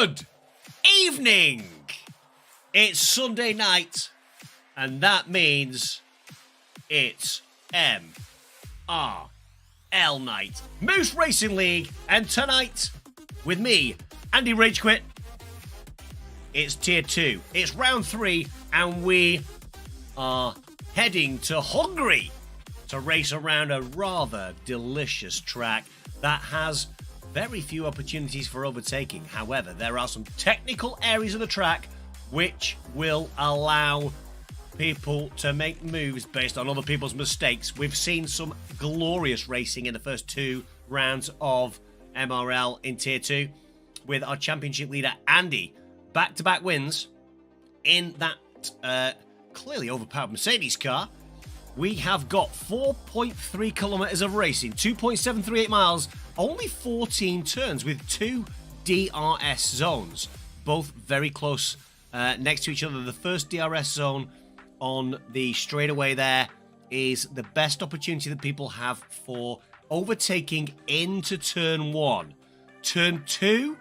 Good evening. It's Sunday night, and that means it's MRL night. Moose Racing League, and tonight, with me, Andy Ragequit, it's Tier 2. It's round 3, and we are heading to Hungary to race around a rather delicious track that has very few opportunities for overtaking. However, there are some technical areas of the track which will allow people to make moves based on other people's mistakes. We've seen some glorious racing in the first 2 rounds of MRL in Tier 2 with our championship leader Andy. Back-to-back wins in that clearly overpowered Mercedes car. We have got 4.3 kilometers of racing, 2.738 miles, only 14 turns with 2 DRS zones, both very close next to each other. The first DRS zone on the straightaway there is the best opportunity that people have for overtaking into turn 1. Turn 2,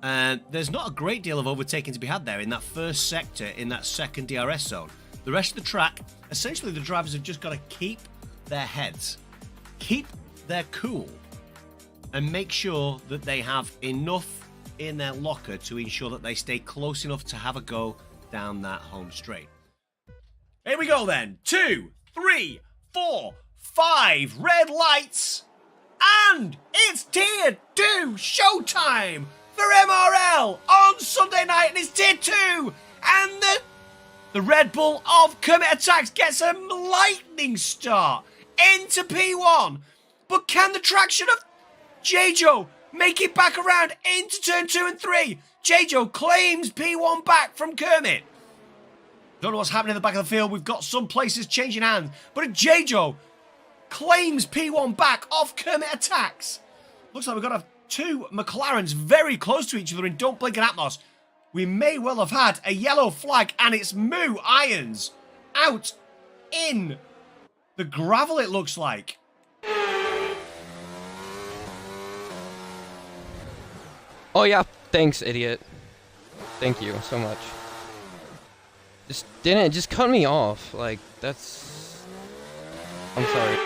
there's not a great deal of overtaking to be had there in that first sector, in that second DRS zone. The rest of the track, essentially the drivers have just got to keep their heads, keep their cool, and make sure that they have enough in their locker to ensure that they stay close enough to have a go down that home straight. Here we go then. 2, 3, 4, 5 red lights. And it's Tier 2 showtime for MRL on Sunday night. And it's Tier 2. And the Red Bull of Kermit Attacks gets a lightning start into P1. But can the traction of Jjoh make it back around into turn 2 and 3? Jjoh claims P1 back from Kermit. Don't know what's happening in the back of the field. We've got some places changing hands. But if Jjoh claims P1 back off Kermit Attacks, looks like we've got 2 McLarens very close to each other in Don't Blink and Atmos. We may well have had a yellow flag, and it's Moo Irons out in the gravel, it looks like. Oh yeah, thanks, idiot. Thank you so much. Just cut me off. Like, that's... I'm sorry.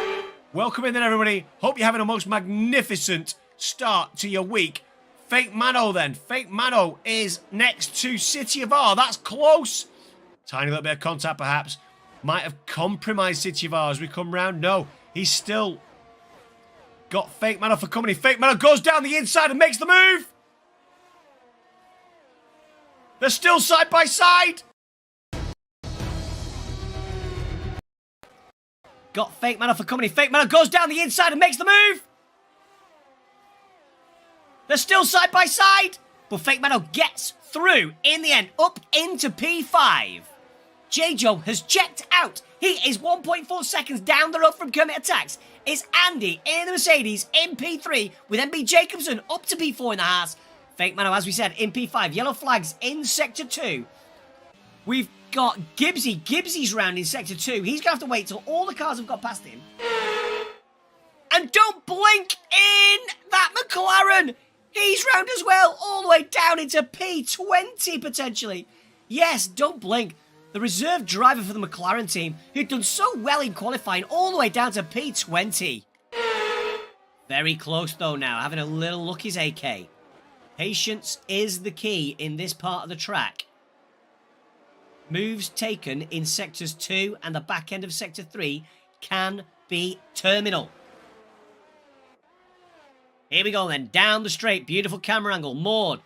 Welcome in then, everybody. Hope you're having a most magnificent start to your week. Fake Mano then. Fake Mano is next to City of R. That's close. Tiny little bit of contact perhaps. Might have compromised City of R as we come round. No, he's still got Fake Mano for company. Fake Mano goes down the inside and makes the move. They're still side by side. Got Fake Mano for company. Fake Mano goes down the inside and makes the move. They're still side by side. But Fake Mano gets through in the end, up into P5. Jjoh has checked out. He is 1.4 seconds down the road from Kermit Attacks. It's Andy in the Mercedes in P3 with MB Jacobson up to P4 in the Haas. Fake Mano, as we said, in P5. Yellow flags in Sector 2. We've got Gibbsy. Gibbsy's round in Sector 2. He's going to have to wait till all the cars have got past him. And don't blink in that McLaren. He's round as well, all the way down into P20 potentially. Yes, don't blink. The reserve driver for the McLaren team, who'd done so well in qualifying, all the way down to P20. Very close though now, having a little look his AK. Patience is the key in this part of the track. Moves taken in Sectors 2 and the back end of Sector 3 can be terminal. Here we go then, down the straight, beautiful camera angle, Maud.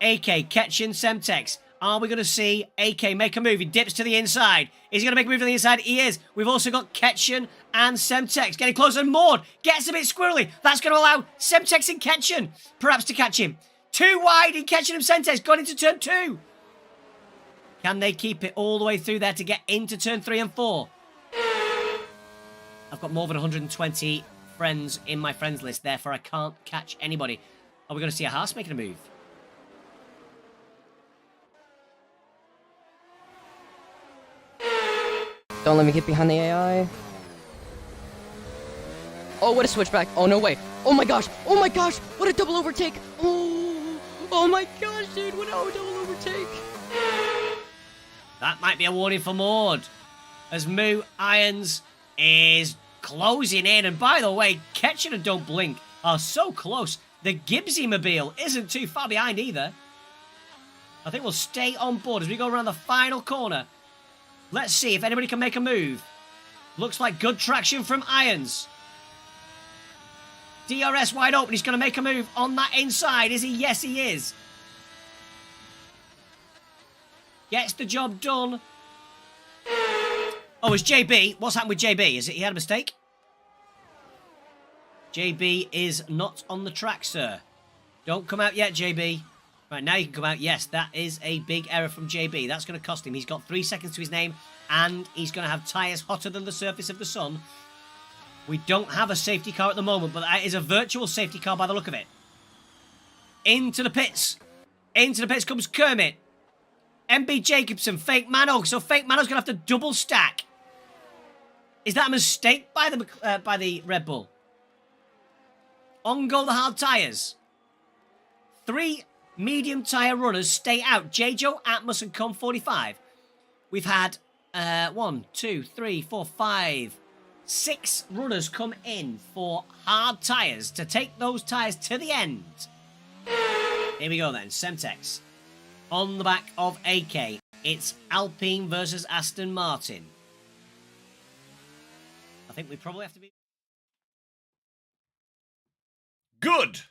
AK, Ketchen, Semtex. Are we going to see AK make a move? He dips to the inside. Is he going to make a move to the inside? He is. We've also got Ketchen and Semtex getting closer. And Maud gets a bit squirrely. That's going to allow Semtex and Ketchen perhaps to catch him. Too wide in Ketchen and Semtex. Gone into turn 2. Can they keep it all the way through there to get into turn 3 and 4? I've got more than 120 friends in my friends list, therefore I can't catch anybody. Are we going to see a Haas making a move? Don't let me get behind the AI. Oh, what a switchback. Oh, no way. Oh my gosh. Oh my gosh. What a double overtake. Oh. Oh my gosh, dude, what a double overtake. That might be a warning for Maud. As Moo Irons is closing in. And by the way, Ketchin and Don't Blink are so close. The Gibbsy Mobile isn't too far behind either. I think we'll stay on board as we go around the final corner. Let's see if anybody can make a move. Looks like good traction from Irons. DRS wide open. He's going to make a move on that inside. Is he? Yes, he is. Gets the job done. Oh, it's JB. What's happened with JB? Is it he had a mistake? JB is not on the track, sir. Don't come out yet, JB. Right, now you can come out. Yes, that is a big error from JB. That's going to cost him. He's got 3 seconds to his name, and he's going to have tyres hotter than the surface of the sun. We don't have a safety car at the moment, but that is a virtual safety car by the look of it. Into the pits. Into the pits comes Kermit. MB Jacobson, Fake Mano. So Fake Mano's going to have to double stack. Is that a mistake by the Red Bull? On go the hard tyres. 3 medium tyre runners stay out. Jjoh, Atmos and Com45. We've had 1, 2, 3, 4, 5, 6 runners come in for hard tyres to take those tyres to the end. Here we go then. Semtex. On the back of AK. It's Alpine versus Aston Martin. I think we probably have to be... Good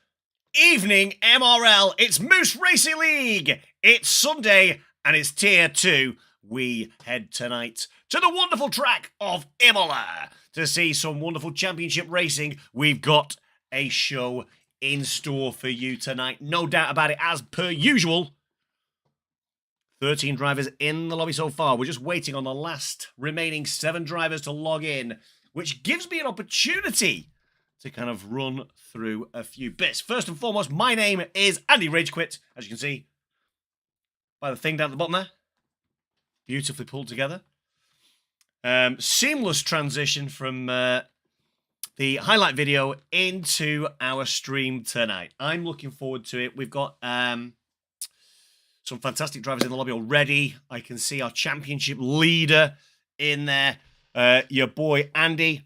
evening, MRL. It's Moose Racing League. It's Sunday and it's Tier 2. We head tonight to the wonderful track of Imola to see some wonderful championship racing. We've got a show in store for you tonight. No doubt about it, as per usual. 13 drivers in the lobby so far. We're just waiting on the last remaining 7 drivers to log in, which gives me an opportunity to kind of run through a few bits. First and foremost, my name is Andy Ragequit, as you can see by the thing down at the bottom there. Beautifully pulled together. Seamless transition from the highlight video into our stream tonight. I'm looking forward to it. We've got some fantastic drivers in the lobby already. I can see our championship leader in there. Your boy, Andy.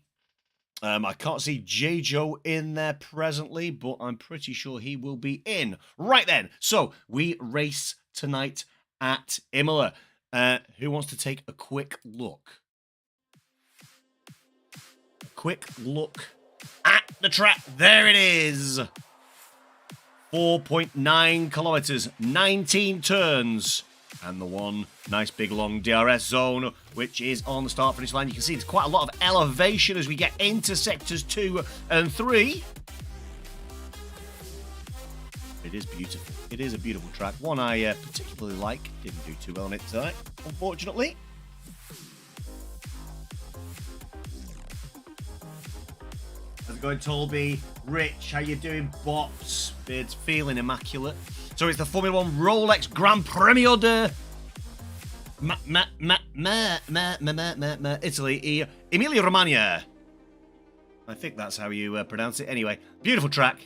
I can't see Jjoh in there presently, but I'm pretty sure he will be in. Right then, so we race tonight at Imola. Who wants to take a quick look? A quick look at the track. There it is. 4.9 kilometers, 19 turns. And the one nice big long DRS zone, which is on the start finish line. You can see there's quite a lot of elevation as we get into sectors 2 and 3. It is beautiful. It is a beautiful track. One I particularly like. Didn't do too well on it tonight, unfortunately. How's it going, Tolby? Rich, how you doing, Bops? It's feeling immaculate. So it's the Formula 1 Rolex Grand Premio de Italy, Emilia Romagna. I think that's how you pronounce it. Anyway, beautiful track.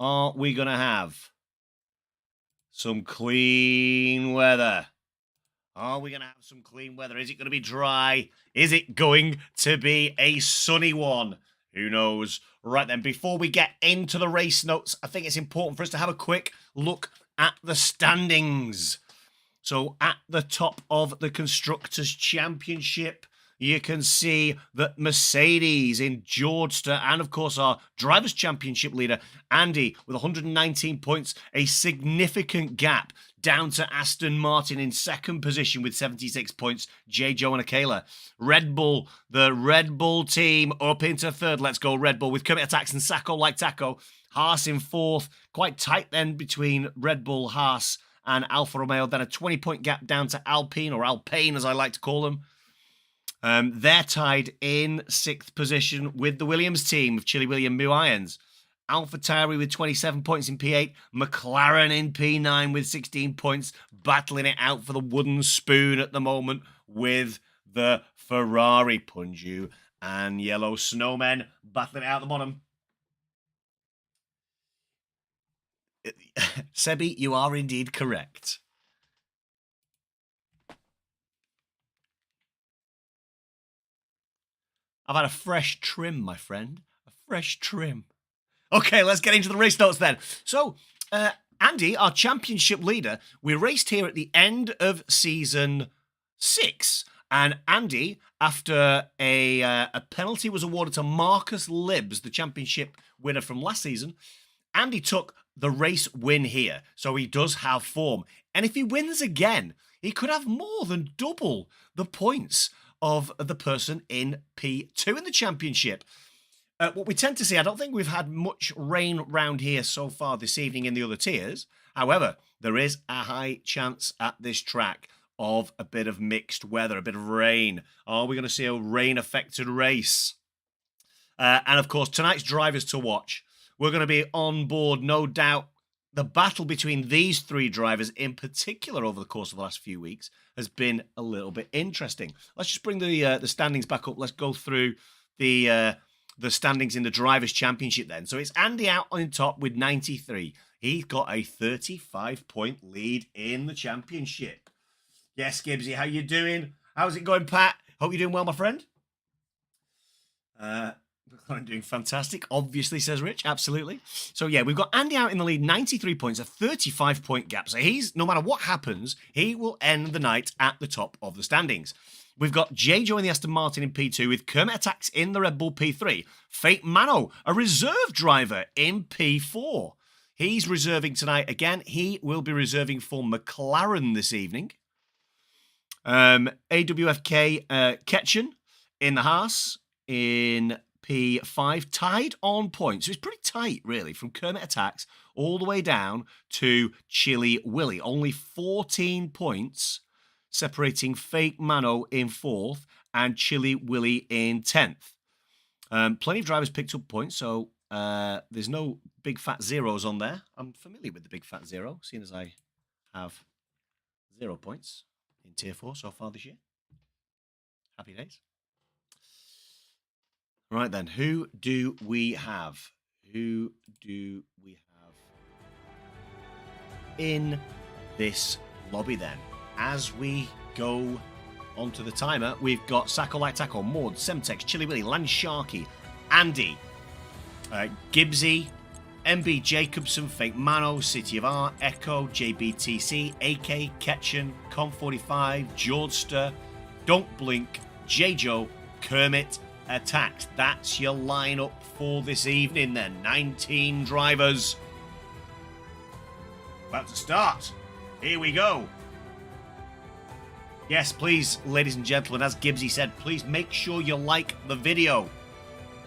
Are we going to have some clean weather? Are we going to have some clean weather? Is it going to be dry? Is it going to be a sunny one? Who knows? Right then, before we get into the race notes, I think it's important for us to have a quick look at the standings. So at the top of the Constructors' Championship, you can see that Mercedes in Georgetown, and of course our Drivers' Championship leader, Andy, with 119 points, a significant gap down to Aston Martin in second position with 76 points, Jjoh and Akela. Red Bull, the Red Bull team up into third. Let's go Red Bull with Kermit Attacks and Sacco like Taco. Haas in fourth. Quite tight then between Red Bull, Haas and Alfa Romeo. Then a 20-point gap down to Alpine, or Alpine as I like to call them. They're tied in sixth position with the Williams team of Chili William Moo Irons. AlphaTauri with 27 points in P8. McLaren in P9 with 16 points. Battling it out for the wooden spoon at the moment with the Ferrari. Punju and Yellow Snowmen battling it out at the bottom. Sebi, you are indeed correct. I've had a fresh trim, my friend. A fresh trim. Okay, let's get into the race notes then. So, Andy, our championship leader, we raced here at the end of season 6. And Andy, after a penalty was awarded to Marcus Libbs, the championship winner from last season, Andy took the race win here. So he does have form. And if he wins again, he could have more than double the points of the person in P2 in the championship. What we tend to see, I don't think we've had much rain round here so far this evening in the other tiers. However, there is a high chance at this track of a bit of mixed weather, a bit of rain. Are we going to see a rain-affected race? And of course, tonight's drivers to watch. We're going to be on board, no doubt. The battle between these 3 drivers in particular over the course of the last few weeks has been a little bit interesting. Let's just bring the standings back up. Let's go through the standings in the Drivers' Championship then. So it's Andy out on top with 93. He's got a 35-point lead in the championship. Yes, Gibbsy, how you doing? How's it going, Pat? Hope you're doing well, my friend. I'm doing fantastic, obviously, says Rich. Absolutely. So, yeah, we've got Andy out in the lead, 93 points, a 35-point gap. So he's, no matter what happens, he will end the night at the top of the standings. We've got Jjoh in the Aston Martin in P2 with Kermit Attacks in the Red Bull P3. Fate Mano, a reserve driver in P4. He's reserving tonight. Again, he will be reserving for McLaren this evening. AWFK Ketchen in the Haas in P5, tied on points. So it's pretty tight, really, from Kermit Attacks all the way down to Chili Willy. Only 14 points separating Fake Mano in 4th and Chili Willy in 10th. Plenty of drivers picked up points, so there's no big fat zeros on there. I'm familiar with the big fat zero, seeing as I have 0 points in Tier 4 so far this year. Happy days. Right then, who do we have? Who do we have in this lobby then? As we go onto the timer, we've got Sacco Light Taco, Maud, Semtex, Chili Willy, Land Sharky, Andy, Gibbsy, MB Jacobson, Fake Mano, City of Art, Echo, JBTC, AK, Ketchen, Com45, Jordster, Don't Blink, Jjoh, Kermit Attacks. That's your lineup for this evening then. 19 drivers. About to start. Here we go. Yes, please, ladies and gentlemen, as Gibbsy said, please make sure you like the video.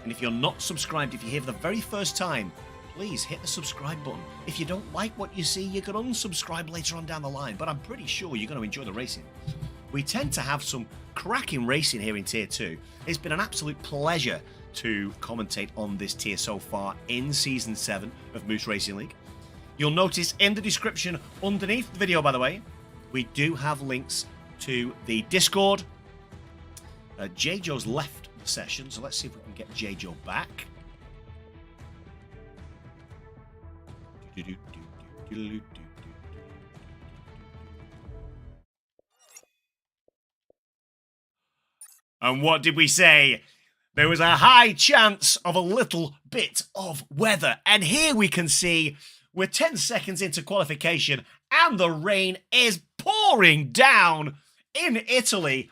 And if you're not subscribed, if you're here for the very first time, please hit the subscribe button. If you don't like what you see, you can unsubscribe later on down the line, but I'm pretty sure you're going to enjoy the racing. We tend to have some cracking racing here in Tier 2. It's been an absolute pleasure to commentate on this tier so far in Season 7 of Moose Racing League. You'll notice in the description underneath the video, by the way, we do have links to the Discord. Jjoh's left the session, so let's see if we can get Jjoh back. And what did we say? There was a high chance of a little bit of weather. And here we can see we're 10 seconds into qualification and the rain is pouring down in Italy.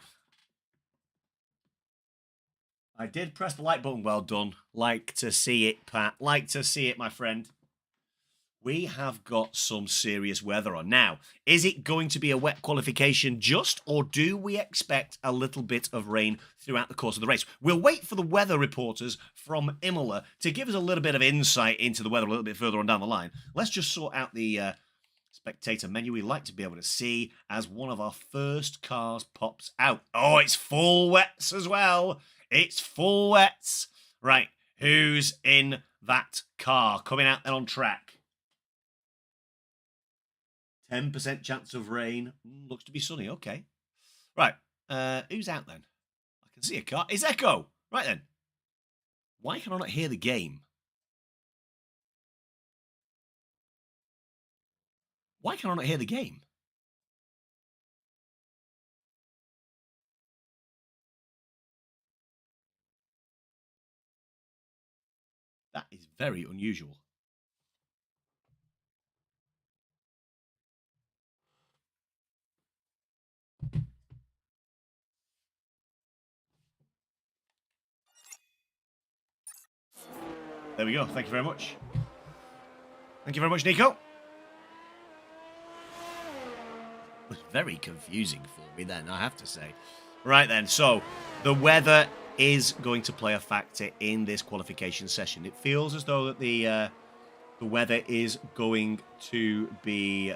I did press the like button. Well done. Like to see it, Pat. Like to see it, my friend. We have got some serious weather on. Now, is it going to be a wet qualification just, or do we expect a little bit of rain throughout the course of the race? We'll wait for the weather reporters from Imola to give us a little bit of insight into the weather a little bit further on down the line. Let's just sort out the spectator menu we like to be able to see as one of our first cars pops out. Oh, it's full wets as well. It's full wets. Right, who's in that car coming out then on track? 10% chance of rain. Looks to be sunny. Okay. Right. Who's out then? I can see a car. It's Echo. Right then. Why can I not hear the game? Why can I not hear the game? That is very unusual. There we go. Thank you very much. Thank you very much, Nico. It was very confusing for me then, I have to say. Right then, so the weather is going to play a factor in this qualification session. It feels as though that the weather is going to be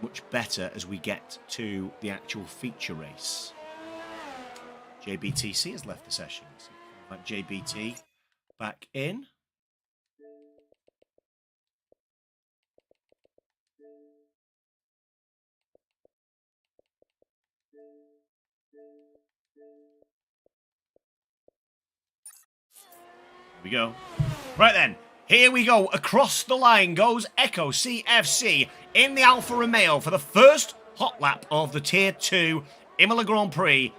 much better as we get to the actual feature race. JBTC has left the session. So like JBT back in. Here we go. Right then, here we go. Across the line goes Echo CFC in the Alfa Romeo for the first hot lap of the Tier 2 Imola Grand Prix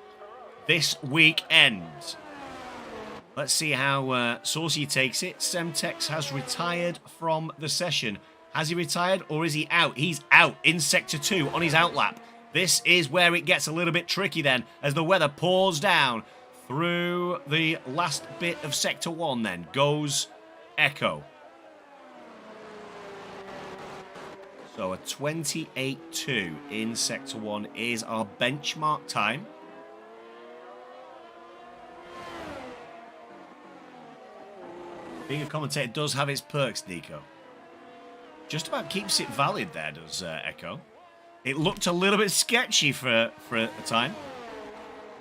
this weekend. Let's see how Saucy takes it. Semtex has retired from the session. Has he retired or is he out? He's out in Sector 2 on his outlap. This is where it gets a little bit tricky then as the weather pours down. Through the last bit of Sector 1 then goes Echo. So a 28.2 in Sector 1 is our benchmark time. Being a commentator does have its perks, Nico. Just about keeps it valid there, does Echo. It looked a little bit sketchy for a time.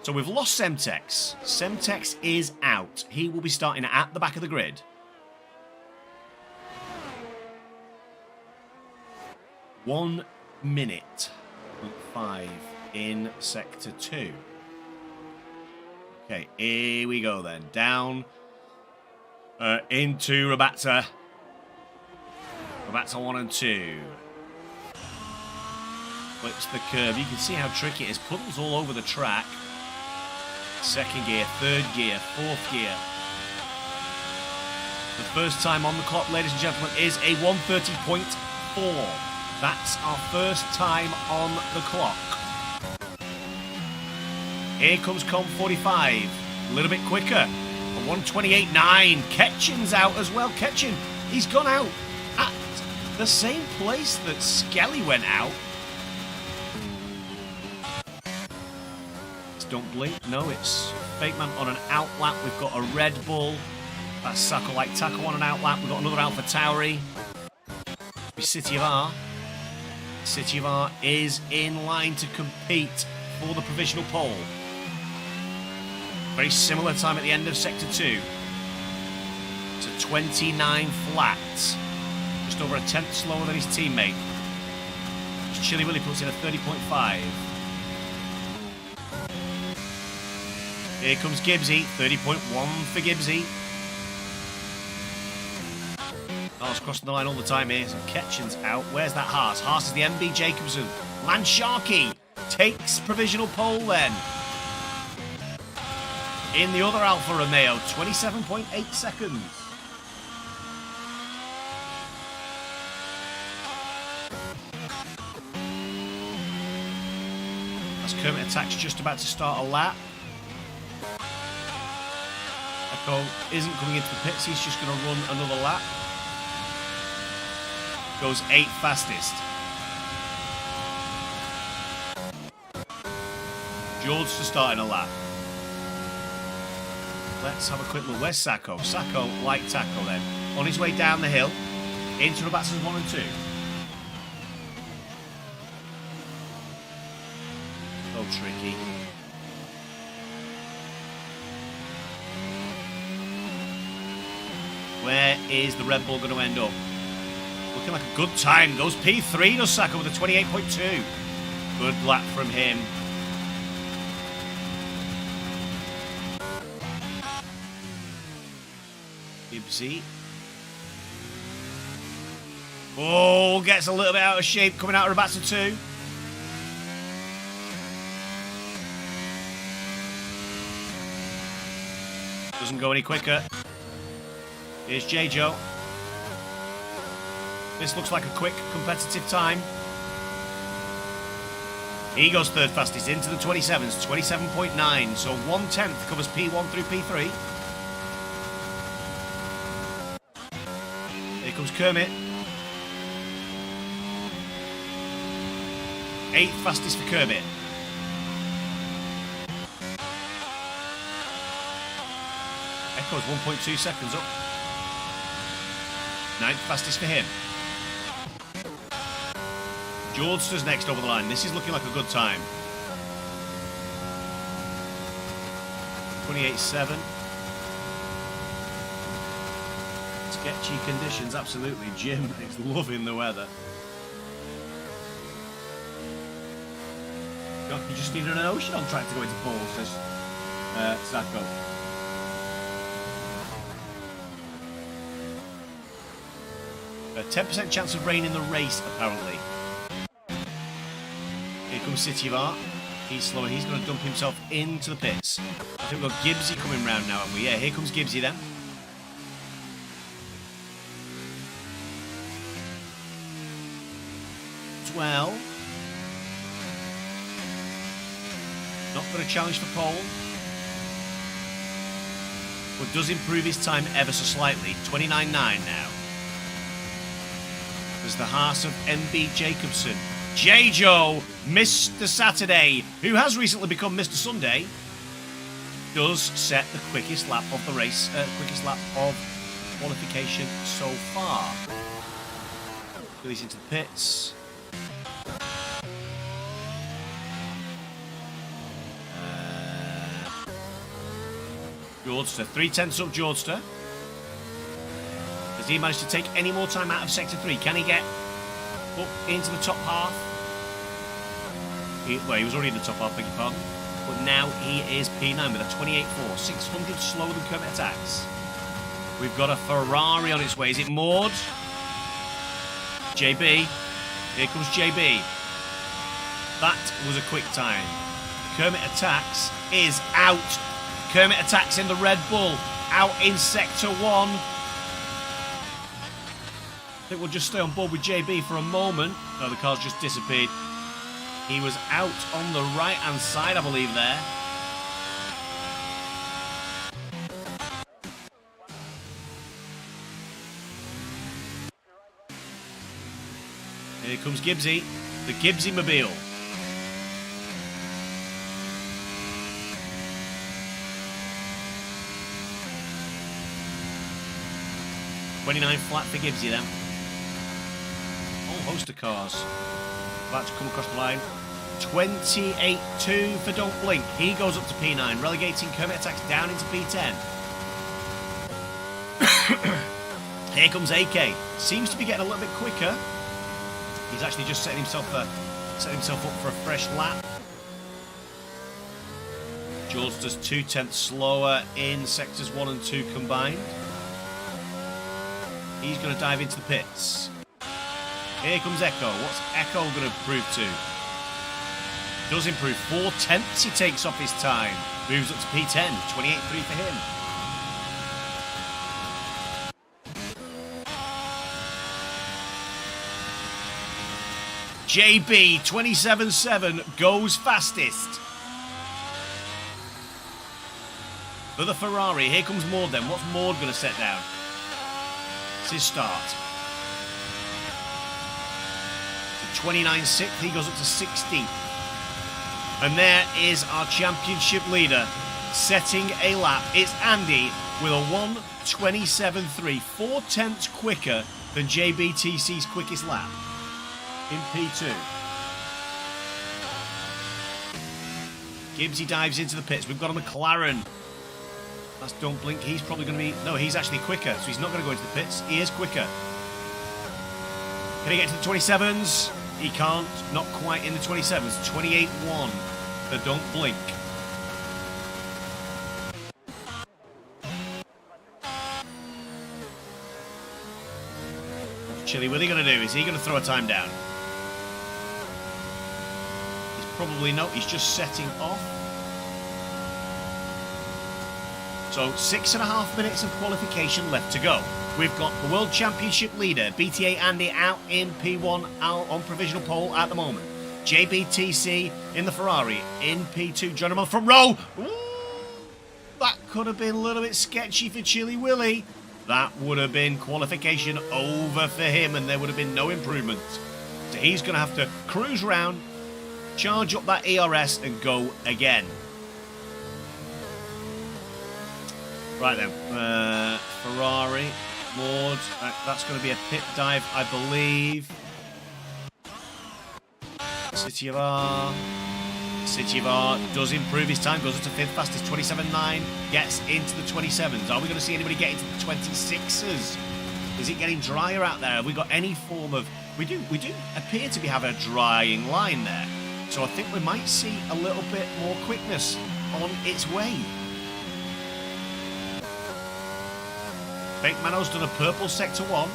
So we've lost Semtex. Semtex is out. He will be starting at the back of the grid. One minute, 0.5 in Sector 2. Okay, here we go then. Down into Rabata. Rabata 1 and 2. Flips the curve. You can see how tricky it is. Puddles all over the track. Second gear, third gear, fourth gear. The first time on the clock, ladies and gentlemen, is a 1:30.4. That's our first time on the clock. Here comes Com 45. A little bit quicker. A 1:28.9. Ketchin's out as well. Ketchin, he's gone out at the same place that Skelly went out. Don't blink. No, it's Fake Man on an outlap. We've got a Red Bull. That's Sako like Taco on an outlap. We've got another Alpha Tauri. City of R. City of R is in line to compete for the provisional pole. Very similar time at the end of Sector 2. It's a 29 flat. Just over a tenth slower than his teammate. Chili Willy puts in a 30.5. Here comes Gibbsy, 30.1 for Gibbsy. Haas crossing the line all the time here. So Ketchin's out. Where's that Haas? Haas is the MB Jacobson. Lansharky takes provisional pole then. In the other Alfa Romeo, 27.8 seconds. As Kermit Attack's just about to start a lap. Echo isn't coming into the pits, he's just going to run another lap. Goes 8th fastest. George to start in a lap. Let's have a quick look. Where's Sako? Sako, like Taco then. On his way down the hill. Into Rabatsas 1 and 2. So tricky. Where is the Red Bull going to end up? Looking like a good time. Goes P3, does Sako with a 28.2. Good lap from him. Gibbsy. Oh, gets a little bit out of shape coming out of Rabatza 2. Doesn't go any quicker. Here's Jjoh. This looks like a quick, competitive time. He goes third fastest into the 27s, 27.9. So 1/10 covers P1 through P3. Here comes Kermit. 8th fastest for Kermit. Echo's 1.2 seconds up. 9th fastest for him. Jordster's next over the line. This is looking like a good time. 28.7. Sketchy conditions, absolutely. Jim is loving the weather. You just need an ocean on track to go into pole, says Sacco. A 10% chance of rain in the race, apparently. Here comes City of Art. He's slower. He's going to dump himself into the pits. I think we've got Gibbsy coming round now, haven't we? Yeah, here comes Gibbsy then. Well, not going to challenge for pole, but does improve his time ever so slightly. 29.9 now. There's the Haas of MB Jacobson. Jjoh, Mr. Saturday, who has recently become Mr. Sunday, does set the quickest lap of the race, quickest lap of qualification so far. Release into the pits. Jordster, 3/10 up Jordster. Does he manage to take any more time out of Sector 3? Can he get up into the top half? He was already in the top half, beg your pardon. But now he is P9 with a 28.4, 600 slower than Kermit Attacks. We've got a Ferrari on its way. Is it Maud? JB. Here comes JB. That was a quick time. Kermit Attacks is out. Kermit Attacks in the Red Bull, out in Sector 1. I think we'll just stay on board with JB for a moment. No, the car's just disappeared. He was out on the right-hand side, I believe, there. Here comes Gibbsy, the Gibbsy Mobile. $29 flat for Gibbsy then. Whole host of cars about to come across the line. 28.2 for Don't Blink. He goes up to P9, relegating Kermit Attacks down into P10. Here comes AK. Seems to be getting a little bit quicker. He's actually just setting himself up for a fresh lap. Jordster's 2/10 slower in sectors 1 and 2 combined. He's going to dive into the pits. Here comes Echo. What's Echo going to prove to? Does improve. 4/10 he takes off his time. Moves up to P10. 28.3 for him. JB, 27.7, goes fastest. For the Ferrari. Here comes Maud then. What's Maud going to set down? It's his start. 29.6, he goes up to 60. And there is our championship leader setting a lap. It's Andy with a 1:27.3, 4/10 quicker than JBTC's quickest lap in P2. Gibbsy dives into the pits. We've got a McLaren. That's Don't Blink. He's probably going to be... No, he's actually quicker, so he's not going to go into the pits. He is quicker. Can he get to the 27s? He can't. Not quite in the 27s. 28.1 for Don't Blink. Chili Willy going to do? Is he going to throw a time down? He's probably not. He's just setting off. So 6.5 minutes of qualification left to go. We've got the World Championship leader, BTA Andy, out in P1, out on provisional pole at the moment. JBTC in the Ferrari, in P2, joining him on the front row. Ooh, that could have been a little bit sketchy for Chili Willy. That would have been qualification over for him, and there would have been no improvement. So he's going to have to cruise around, charge up that ERS, and go again. Right then, Ferrari, Lord, that's going to be a pit dive, I believe. City of R does improve his time, goes up to 5th fastest, 27.9, gets into the 27s. Are we going to see anybody get into the 26s? Is it getting drier out there? Have we got any form of... We do appear to be having a drying line there. So I think we might see a little bit more quickness on its way. Fake Mano's done a purple sector 1.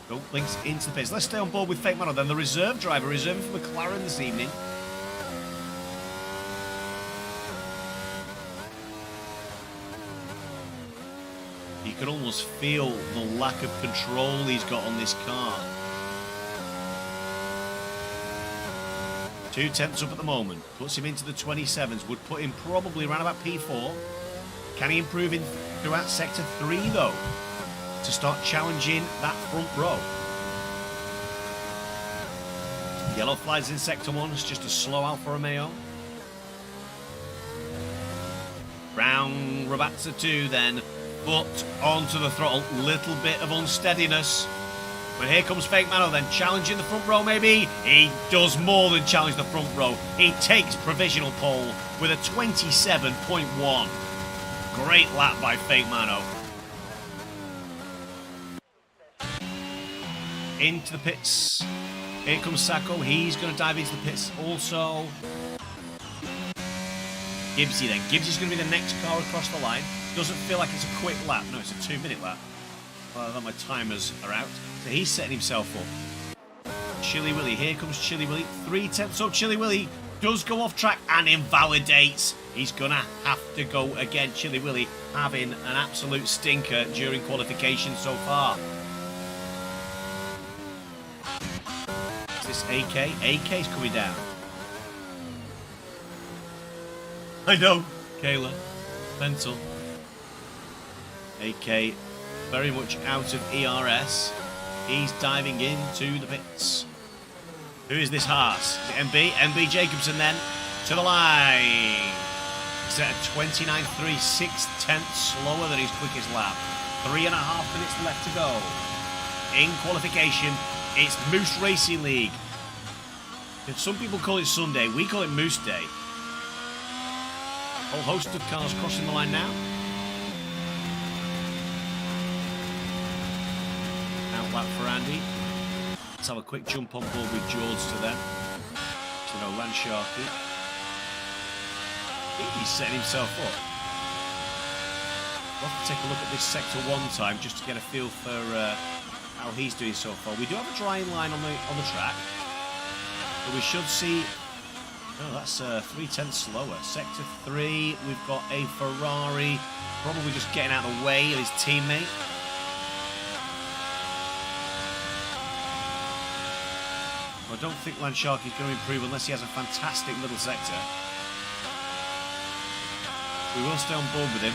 Don't links into the pits. Let's stay on board with Fake Mano then. The reserve driver, reserving for McLaren this evening. You can almost feel the lack of control he's got on this car. 2 tenths up at the moment. Puts him into the 27s. Would put him probably around about P4. Can he improve in throughout Sector 3 though? To start challenging that front row. Yellow flies in Sector 1. It's just a slow Alfa Romeo. Brown Rabazza 2 then. Foot onto the throttle. Little bit of unsteadiness. But here comes Fake Mano then, challenging the front row maybe. He does more than challenge the front row. He takes provisional pole with a 27.1. Great lap by Fake Mano. Into the pits. Here comes Sacco. He's going to dive into the pits also. Gibbsy then. Gibbsy's going to be the next car across the line. Doesn't feel like it's a quick lap. No, it's a 2-minute lap. Well, my timers are out. So he's setting himself up. Chili Willy. Here comes Chili Willy. 3 tenths up. Chili Willy does go off track and invalidates. He's going to have to go again. Chili Willy having an absolute stinker during qualification so far. Is this AK? AK's coming down. I know. Kayla. Pencil. AK very much out of ERS. He's diving into the pits. Who is this Haas? MB? MB Jacobson then to the line. He's at a 29.3, 6 tenths slower than his quickest lap. 3.5 minutes left to go. In qualification, it's Moose Racing League. Some people call it Sunday, we call it Moose Day. Whole host of cars crossing the line now. Out lap for Andy. Let's have a quick jump on board with George to them. To know Lansharky. I think he's setting himself up. We'll have to take a look at this Sector 1 time just to get a feel for how he's doing so far. We do have a drying line on the track. But we should see... Oh, that's 3 tenths slower. Sector 3, we've got a Ferrari probably just getting out of the way of his teammate. I don't think Lansharky's going to improve unless he has a fantastic middle sector. We will stay on board with him.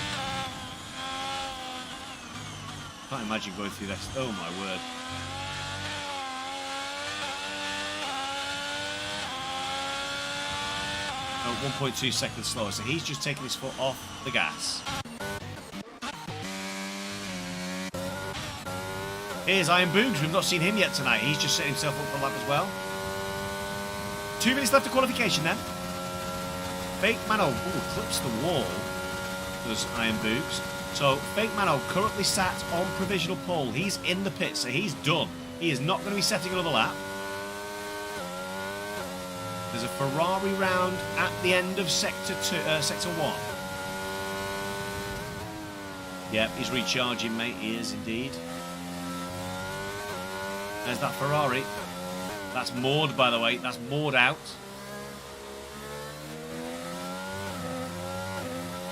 Can't imagine going through this. Oh my word. Oh, 1.2 seconds slower, so he's just taking his foot off the gas. Here's Iron Boogs. We've not seen him yet tonight. He's just setting himself up for a lap as well. 2 minutes left of qualification then. Fake Mano, clips the wall. Does Iron Boogs. So Fake Mano currently sat on provisional pole. He's in the pit, so he's done. He is not going to be setting another lap. There's a Ferrari round at the end of Sector 1. Yep, he's recharging, mate. He is indeed. There's that Ferrari. That's moored, by the way. That's moored out.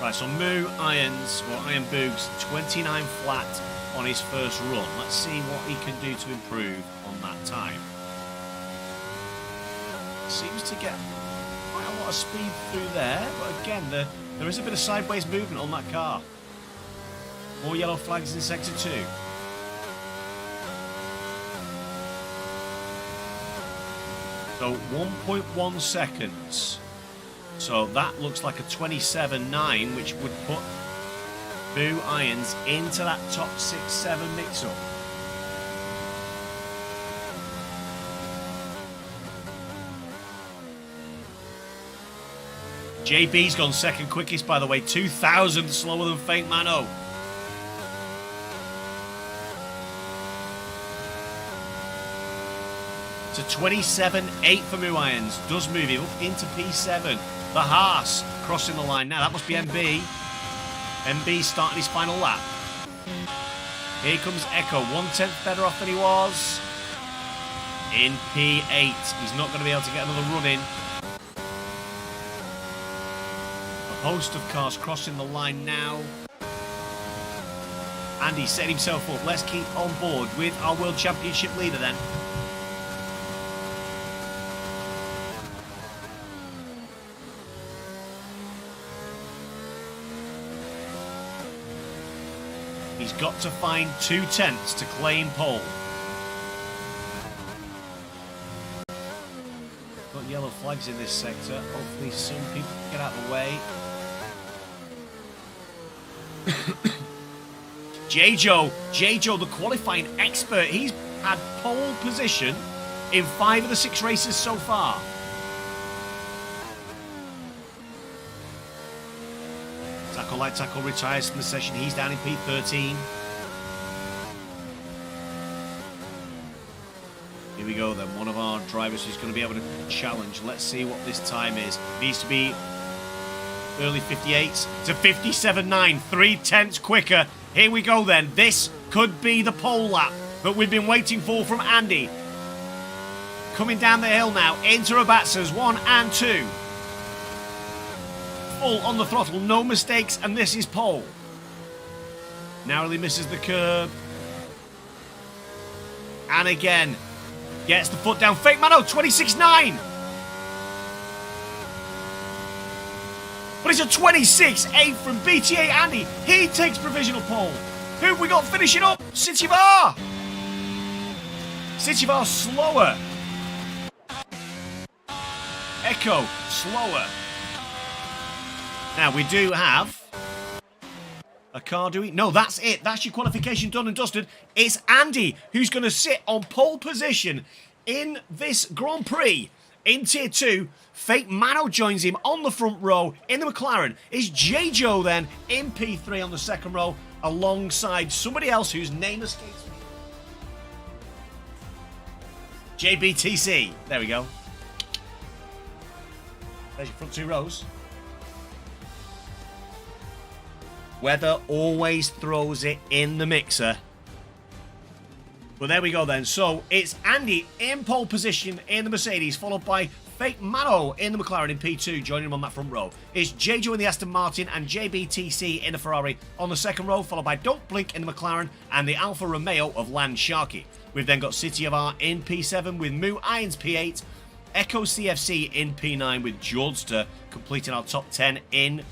Right, so Moo Irons, or Iron Boogs, 29 flat on his first run. Let's see what he can do to improve on that time. Seems to get quite a lot of speed through there, but again, there is a bit of sideways movement on that car. More yellow flags in sector 2. So 1.1 seconds. So that looks like a 27.9, which would put Moo Irons into that top 6-7 mix-up. JB's gone second quickest, by the way, 2,000 slower than Fake Mano. To 27.8 for Moo Irons. Does move him up into P7. The Haas crossing the line now. That must be MB. MB starting his final lap. Here comes Echo. 1/10 better off than he was. In P8. He's not going to be able to get another run in. A host of cars crossing the line now. Andy set himself up. Let's keep on board with our World Championship leader then. He's got to find 2/10 to claim pole. Got yellow flags in this sector. Hopefully some people can get out of the way. Jjoh, the qualifying expert. He's had pole position in 5 of the 6 races so far. Tackle Light Tackle retires from the session. He's down in P13. Here we go then. One of our drivers who's going to be able to challenge. Let's see what this time is. Needs to be early 58s to 57.9. 3/10 quicker. Here we go then. This could be the pole lap that we've been waiting for from Andy. Coming down the hill now into Rabatzas 1 and 2. Full on the throttle, no mistakes, and this is pole. Narrowly misses the curb. And again, gets the foot down. Fake Mano, 26.9. But it's a 26.8 from BTA Andy. He takes provisional pole. Who have we got finishing up? Sitchivar. Sitchivar slower. Echo slower. Now, we do have a car, do we? No, that's it. That's your qualification done and dusted. It's Andy who's going to sit on pole position in this Grand Prix in Tier 2. Fake Mano joins him on the front row in the McLaren. It's Jjoh then in P3 on the second row alongside somebody else whose name escapes me. JBTC. There we go. There's your front 2 rows. Weather always throws it in the mixer. But there we go then. So it's Andy in pole position in the Mercedes, followed by Fake Mano in the McLaren in P2, joining him on that front row. It's Jjoh in the Aston Martin and JBTC in the Ferrari on the second row, followed by Don't Blink in the McLaren and the Alfa Romeo of Land Sharky. We've then got City of Art in P7 with Moo Irons P8, Echo CFC in P9 with Jordster completing our top 10 in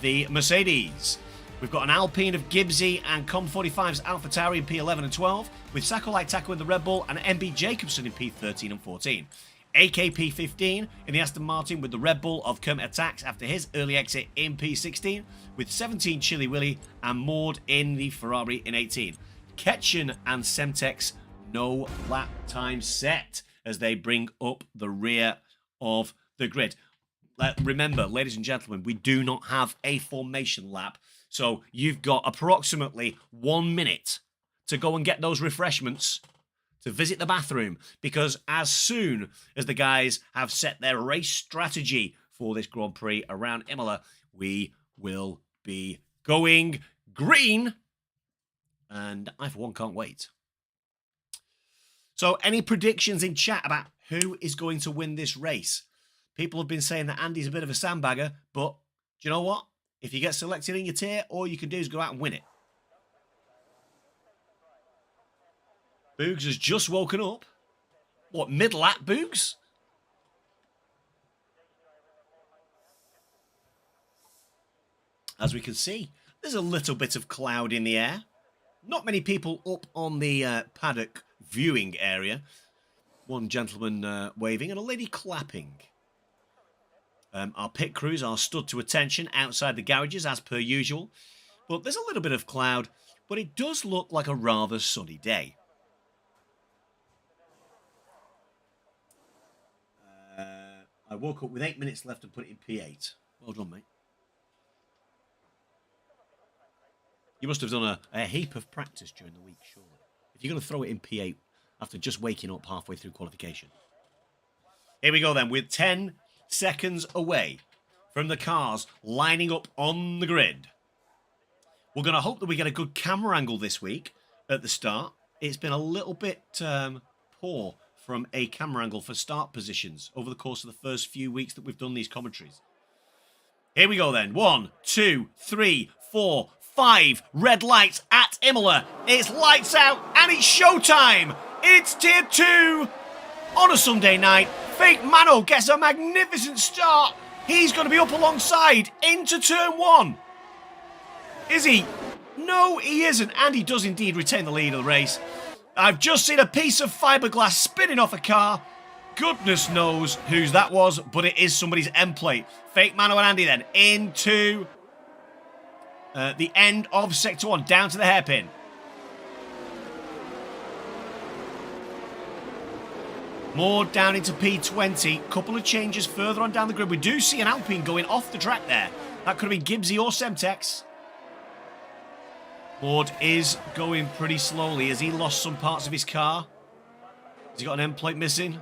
the Mercedes. We've got an Alpine of Gibbsy and Com45's AlphaTauri in P11 and 12, with Sacco Light Taco in the Red Bull and MB Jacobson in P13 and 14. AKP 15 in the Aston Martin with the Red Bull of Kermit Attacks after his early exit in P16, with 17 Chili Willy and Maud in the Ferrari in 18. Ketchen and Semtex no lap time set as they bring up the rear of the grid. Remember, ladies and gentlemen, we do not have a formation lap. So you've got approximately 1 minute to go and get those refreshments, to visit the bathroom, because as soon as the guys have set their race strategy for this Grand Prix around Imola, we will be going green. And I, for one, can't wait. So any predictions in chat about who is going to win this race? People have been saying that Andy's a bit of a sandbagger, but do you know what? If you get selected in your tier, all you can do is go out and win it. Boogs has just woken up. What, mid-lap, Boogs? As we can see, there's a little bit of cloud in the air. Not many people up on the paddock viewing area. One gentleman waving and a lady clapping. Our pit crews are stood to attention outside the garages as per usual. But there's a little bit of cloud, but it does look like a rather sunny day. I woke up with 8 minutes left and put it in P8. Well done, mate. You must have done a heap of practice during the week, surely. If you're going to throw it in P8 after just waking up halfway through qualification. Here we go then, with 10 seconds away from the cars lining up on the grid. We're going to hope that we get a good camera angle this week at the start. It's been a little bit poor from a camera angle for start positions over the course of the first few weeks that we've done these commentaries. Here we go then. 1, 2, 3, 4, 5 red lights at Imola. It's lights out and it's showtime. It's tier 2 on a Sunday night. Fake Mano gets a magnificent start. He's going to be up alongside into turn 1. Is he? No, he isn't. And he does indeed retain the lead of the race. I've just seen a piece of fiberglass spinning off a car. Goodness knows whose that was, but it is somebody's end plate. Fake Mano and Andy then into the end of Sector 1, down to the hairpin. More down into P20. Couple of changes further on down the grid. We do see an Alpine going off the track there. That could have been Gibbsy or Semtex. Ward is going pretty slowly. Has he lost some parts of his car? Has he got an end plate missing?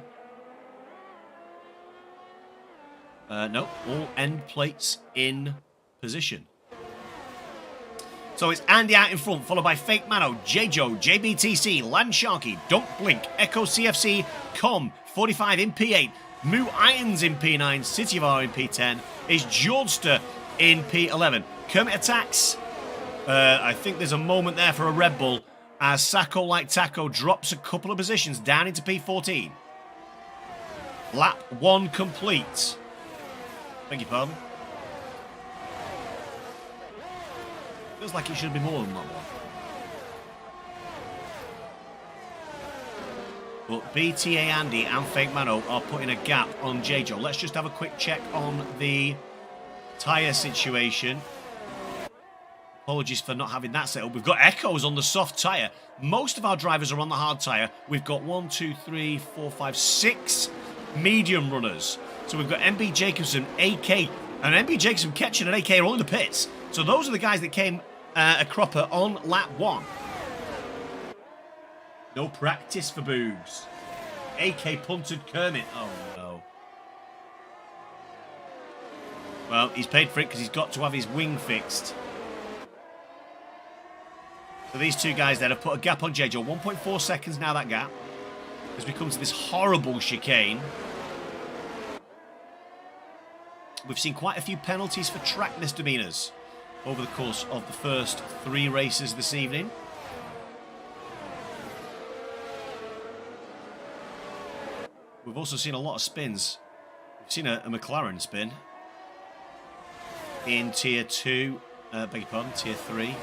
No, all end plates in position. So it's Andy out in front, followed by Fake Mano, Jjoh, JBTC, Land Sharky, Don't Blink, Echo CFC, Com, 45 in P8, Moo Irons in P9, City of R in P10, is Jordster in P11. Kermit Attacks. I think there's a moment there for a Red Bull as Sacco Like Taco drops a couple of positions down into P14. Lap 1 complete. Beg your pardon. Feels like it should be more than that one. But BTA Andy and Fake Mano are putting a gap on Jjoh. Let's just have a quick check on the tyre situation. Apologies for not having that set up. We've got Echoes on the soft tyre. Most of our drivers are on the hard tyre. We've got 1, 2, 3, 4, 5, 6 medium runners. So we've got MB Jacobson, AK, and MB Jacobson, Ketchen, and AK are all in the pits. So those are the guys that came a cropper on lap 1. No practice for Boogs. AK punted Kermit. Oh no. Well, he's paid for it because he's got to have his wing fixed. So these two guys then have put a gap on Jjoh. 1.4 seconds now, that gap. As we come to this horrible chicane. We've seen quite a few penalties for track misdemeanors over the course of the first 3 races this evening. We've also seen a lot of spins. We've seen a McLaren spin in Tier 2, beg your pardon, Tier 3.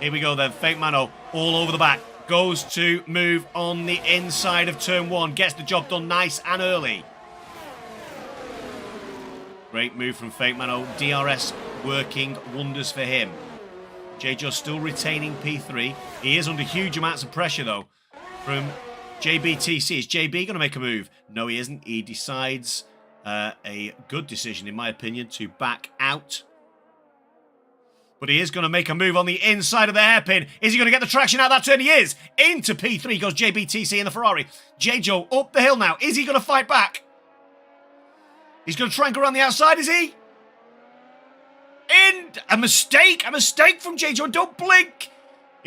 Here we go then, Fake Mano all over the back. Goes to move on the inside of Turn 1. Gets the job done nice and early. Great move from Fake Mano. DRS working wonders for him. Jjoh still retaining P3. He is under huge amounts of pressure though from JBTC. Is JB going to make a move? No, he isn't. He decides a good decision, in my opinion, to back out. But he is going to make a move on the inside of the hairpin. Is he going to get the traction out of that turn? He is. Into P3 goes JBTC in the Ferrari. Jjoh up the hill now. Is he going to fight back? He's going to try and go around the outside, is he? In! A mistake from Jjoh. Don't blink.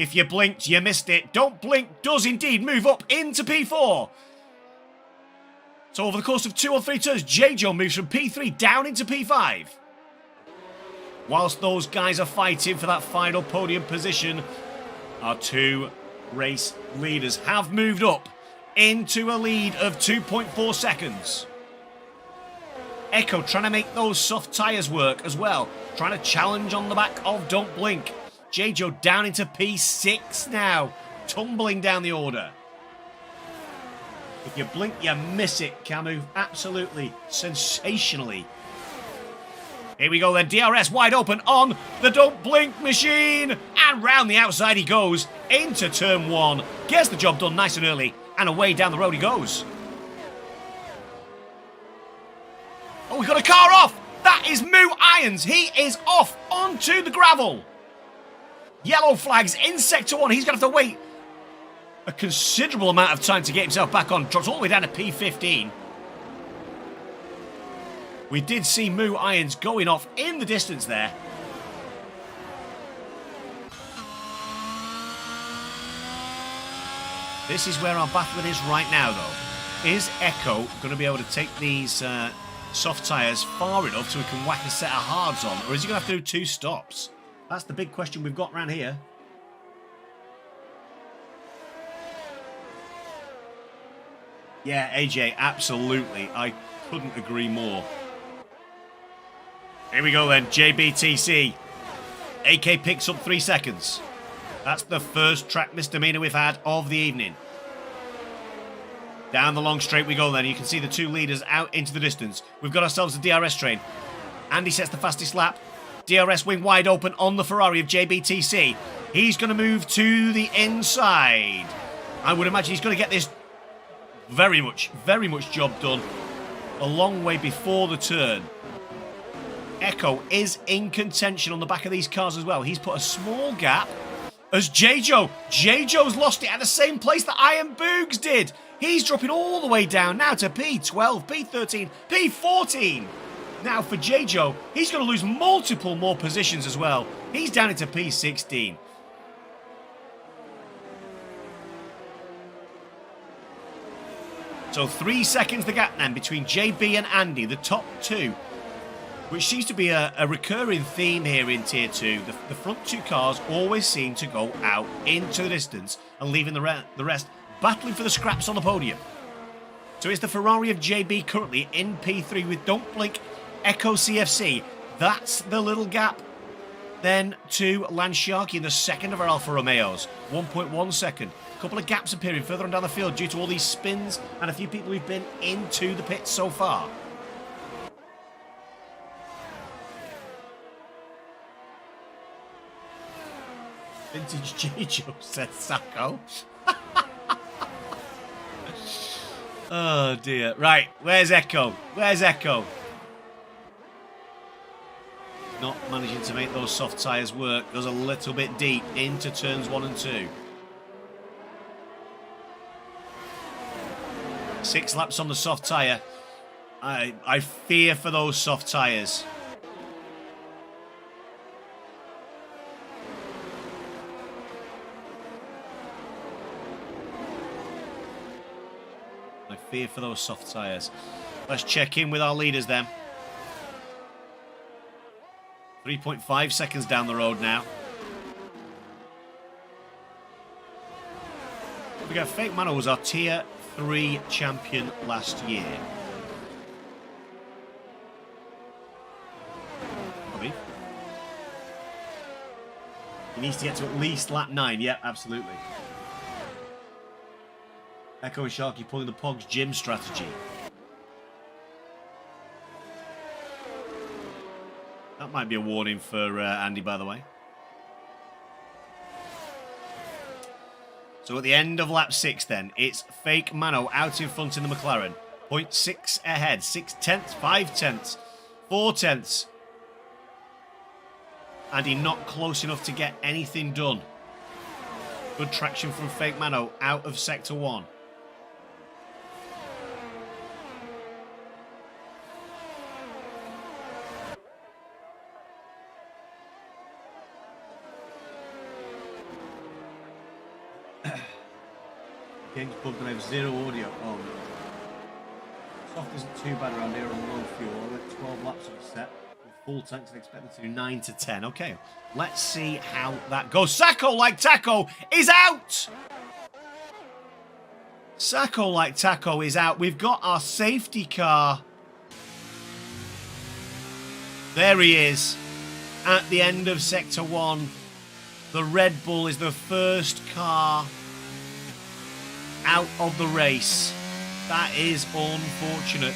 If you blinked, you missed it. Don't Blink does indeed move up into P4. So over the course of 2 or 3 turns, Jjoh moves from P3 down into P5. Whilst those guys are fighting for that final podium position, our 2 race leaders have moved up into a lead of 2.4 seconds. Echo trying to make those soft tyres work as well. Trying to challenge on the back of Don't Blink. Jjoh down into P6 now. Tumbling down the order. If you blink, you miss it, Camus. Absolutely, sensationally. Here we go then. DRS wide open on the Don't Blink machine. And round the outside he goes into turn 1. Gets the job done nice and early. And away down the road he goes. Oh, we got a car off. That is Moo Irons. He is off onto the gravel. Yellow flags in sector 1. He's going to have to wait a considerable amount of time to get himself back on. Drops all the way down to P15. We did see Moo Irons going off in the distance there. This is where our battle is right now, though. Is Echo going to be able to take these soft tyres far enough so we can whack a set of hards on? Or is he going to have to do 2 stops? That's the big question we've got around here. Yeah, AJ, absolutely. I couldn't agree more. Here we go then, JBTC. AK picks up 3 seconds. That's the first track misdemeanor we've had of the evening. Down the long straight we go then. You can see the 2 leaders out into the distance. We've got ourselves a DRS train. Andy sets the fastest lap. DRS wing wide open on the Ferrari of JBTC. He's going to move to the inside. I would imagine he's going to get this very much job done a long way before the turn. Echo is in contention on the back of these cars as well. He's put a small gap as Jjoh's lost it at the same place that Iron Boogs did. He's dropping all the way down now to P12, P13, P14. Now for Jjoh, he's going to lose multiple more positions as well. He's down into P16. So 3 seconds the gap then between JB and Andy, the top 2. Which seems to be a recurring theme here in Tier 2. The front 2 cars always seem to go out into the distance and leaving the rest battling for the scraps on the podium. So it's the Ferrari of JB currently in P3 with Don't Blink, Echo CFC. That's the little gap then to Lansharky in the second of our Alfa Romeos. 1.1 second. A couple of gaps appearing further on down the field due to all these spins and a few people who've been into the pits so far. Vintage Jjoh, said Sacco. Oh dear. Right, where's Echo? Where's Echo? Not managing to make those soft tyres work. Goes a little bit deep into turns 1 and 2. 6 laps on the soft tyre. I fear for those soft tyres. I fear for those soft tyres. Let's check in with our leaders then. 3.5 seconds down the road now. We got Fake Mano was our Tier 3 champion last year. Probably. He needs to get to at least lap 9. Yeah, absolutely. Echo and Sharky pulling the Pogs gym strategy. That might be a warning for Andy, by the way. So at the end of lap 6 then, it's Fake Mano out in front in the McLaren. 0.6 ahead, 6 tenths, 5 tenths, 4 tenths. Andy not close enough to get anything done. Good traction from Fake Mano out of sector 1. Game's bugged and I have zero audio. Oh no. Soft isn't too bad around here on low fuel. We're at 12 laps on the set. With full tanks and expected to do 9 to 10. Okay, let's see how that goes. Sacco like Taco is out! Sacco like Taco is out. We've got our safety car. There he is. At the end of Sector 1. The Red Bull is the first car out of the race. That is unfortunate.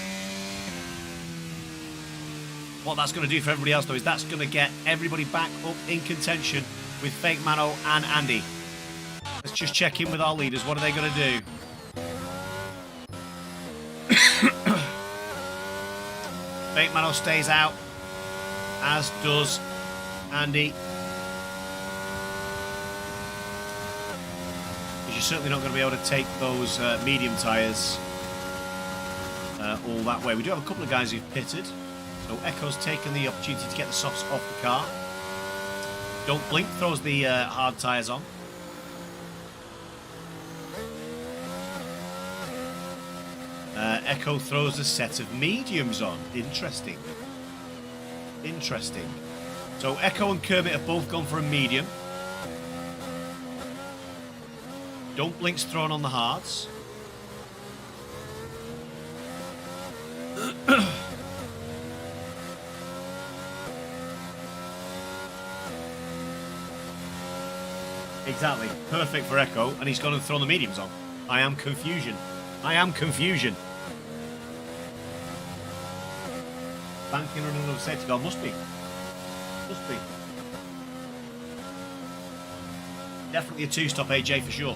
What that's going to do for everybody else, though, is that's going to get everybody back up in contention with Fake Mano and Andy. Let's just check in with our leaders. What are they going to do? Fake Mano stays out, as does Andy. You're certainly not going to be able to take those medium tyres all that way. We do have a couple of guys who've pitted. So Echo's taken the opportunity to get the softs off the car. Don't Blink throws the hard tyres on. Echo throws a set of mediums on. Interesting. Interesting. So Echo and Kermit have both gone for a medium. Don't Blink's thrown on the hards. Exactly. Perfect for Echo, and he's gone and thrown the mediums on. I am confusion. I am confusion. Banking on another safety car. Must be. Must be. Definitely a two-stop AJ for sure.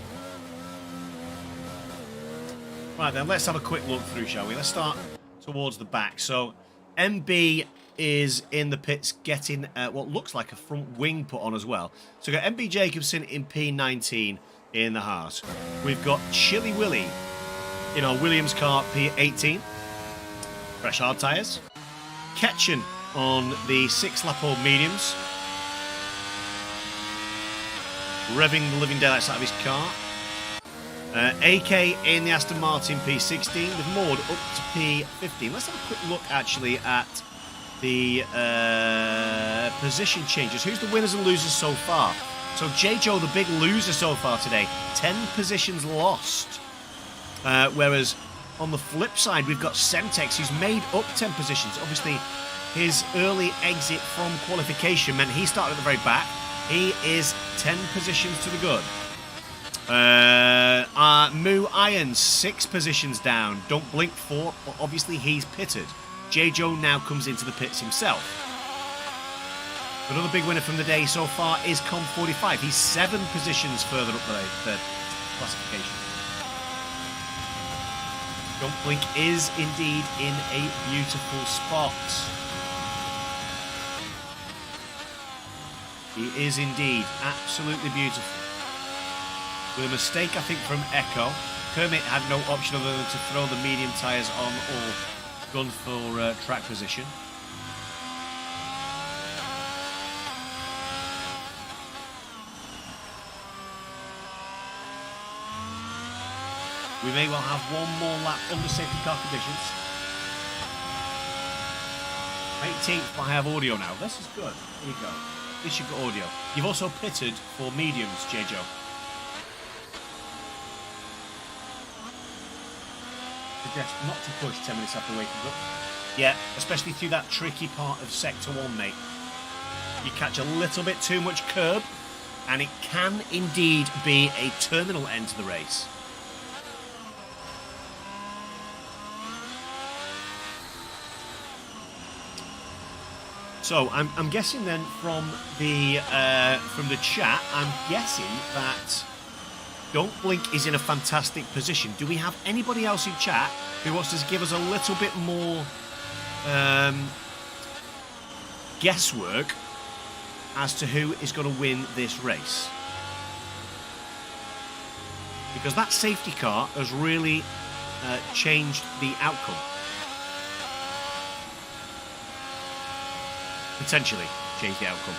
Right then, let's have a quick look through, shall we? Let's start towards the back. So, MB is in the pits getting what looks like a front wing put on as well. So we've got MB Jacobson in P19 in the Haas. We've got Chili Willy in our Williams car P18. Fresh hard tyres. Ketchen on the 6-lap old mediums. Revving the living daylights out of his car. AK in the Aston Martin P16 with Maud up to P15. Let's have a quick look actually at the position changes. Who's the winners and losers so far? So Jjoh, the big loser so far today, 10 positions lost. Whereas on the flip side, we've got Semtex, who's made up 10 positions. Obviously, his early exit from qualification meant he started at the very back. He is 10 positions to the good. Moo Iron, 6 positions down. Don't Blink 4, but obviously he's pitted. Jjoh now comes into the pits himself. Another big winner from the day so far is Com45. He's 7 positions further up the classification. Don't Blink is indeed in a beautiful spot. He is indeed absolutely beautiful. With a mistake, I think, from Echo. Kermit had no option other than to throw the medium tyres on or gun for track position. We may well have one more lap under safety car conditions. 18th, but I have audio now. This is good. Here you go. At least you've got audio. You've also pitted for mediums, Jjoh. Suggest not to push 10 minutes after waking up. Yeah, especially through that tricky part of Sector 1, mate. You catch a little bit too much curb, and it can indeed be a terminal end to the race. So I'm guessing then from the chat, I'm guessing that Don't Blink is in a fantastic position. Do we have anybody else in chat who wants to give us a little bit more guesswork as to who is going to win this race? Because that safety car has really changed the outcome. Potentially change the outcome.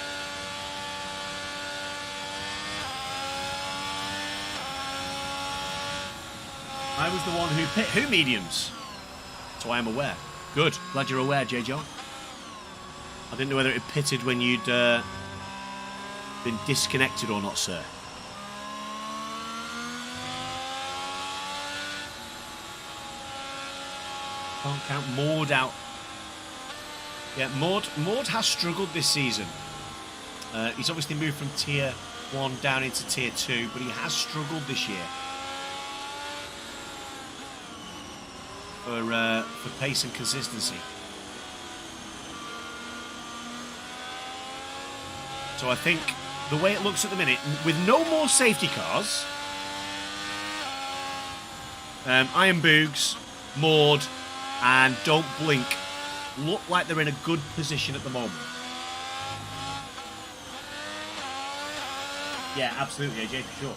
I was the one who pit. Who mediums? So I am aware. Good. Glad you're aware, Jjoh. I didn't know whether it pitted when you'd been disconnected or not, sir. Can't count Maud out. Yeah, Maud has struggled this season. He's obviously moved from Tier 1 down into Tier 2, but he has struggled this year. For pace and consistency. So I think the way it looks at the minute, with no more safety cars, Iron Boogs, Maud, and Don't Blink look like they're in a good position at the moment. Yeah, absolutely, AJ, for sure.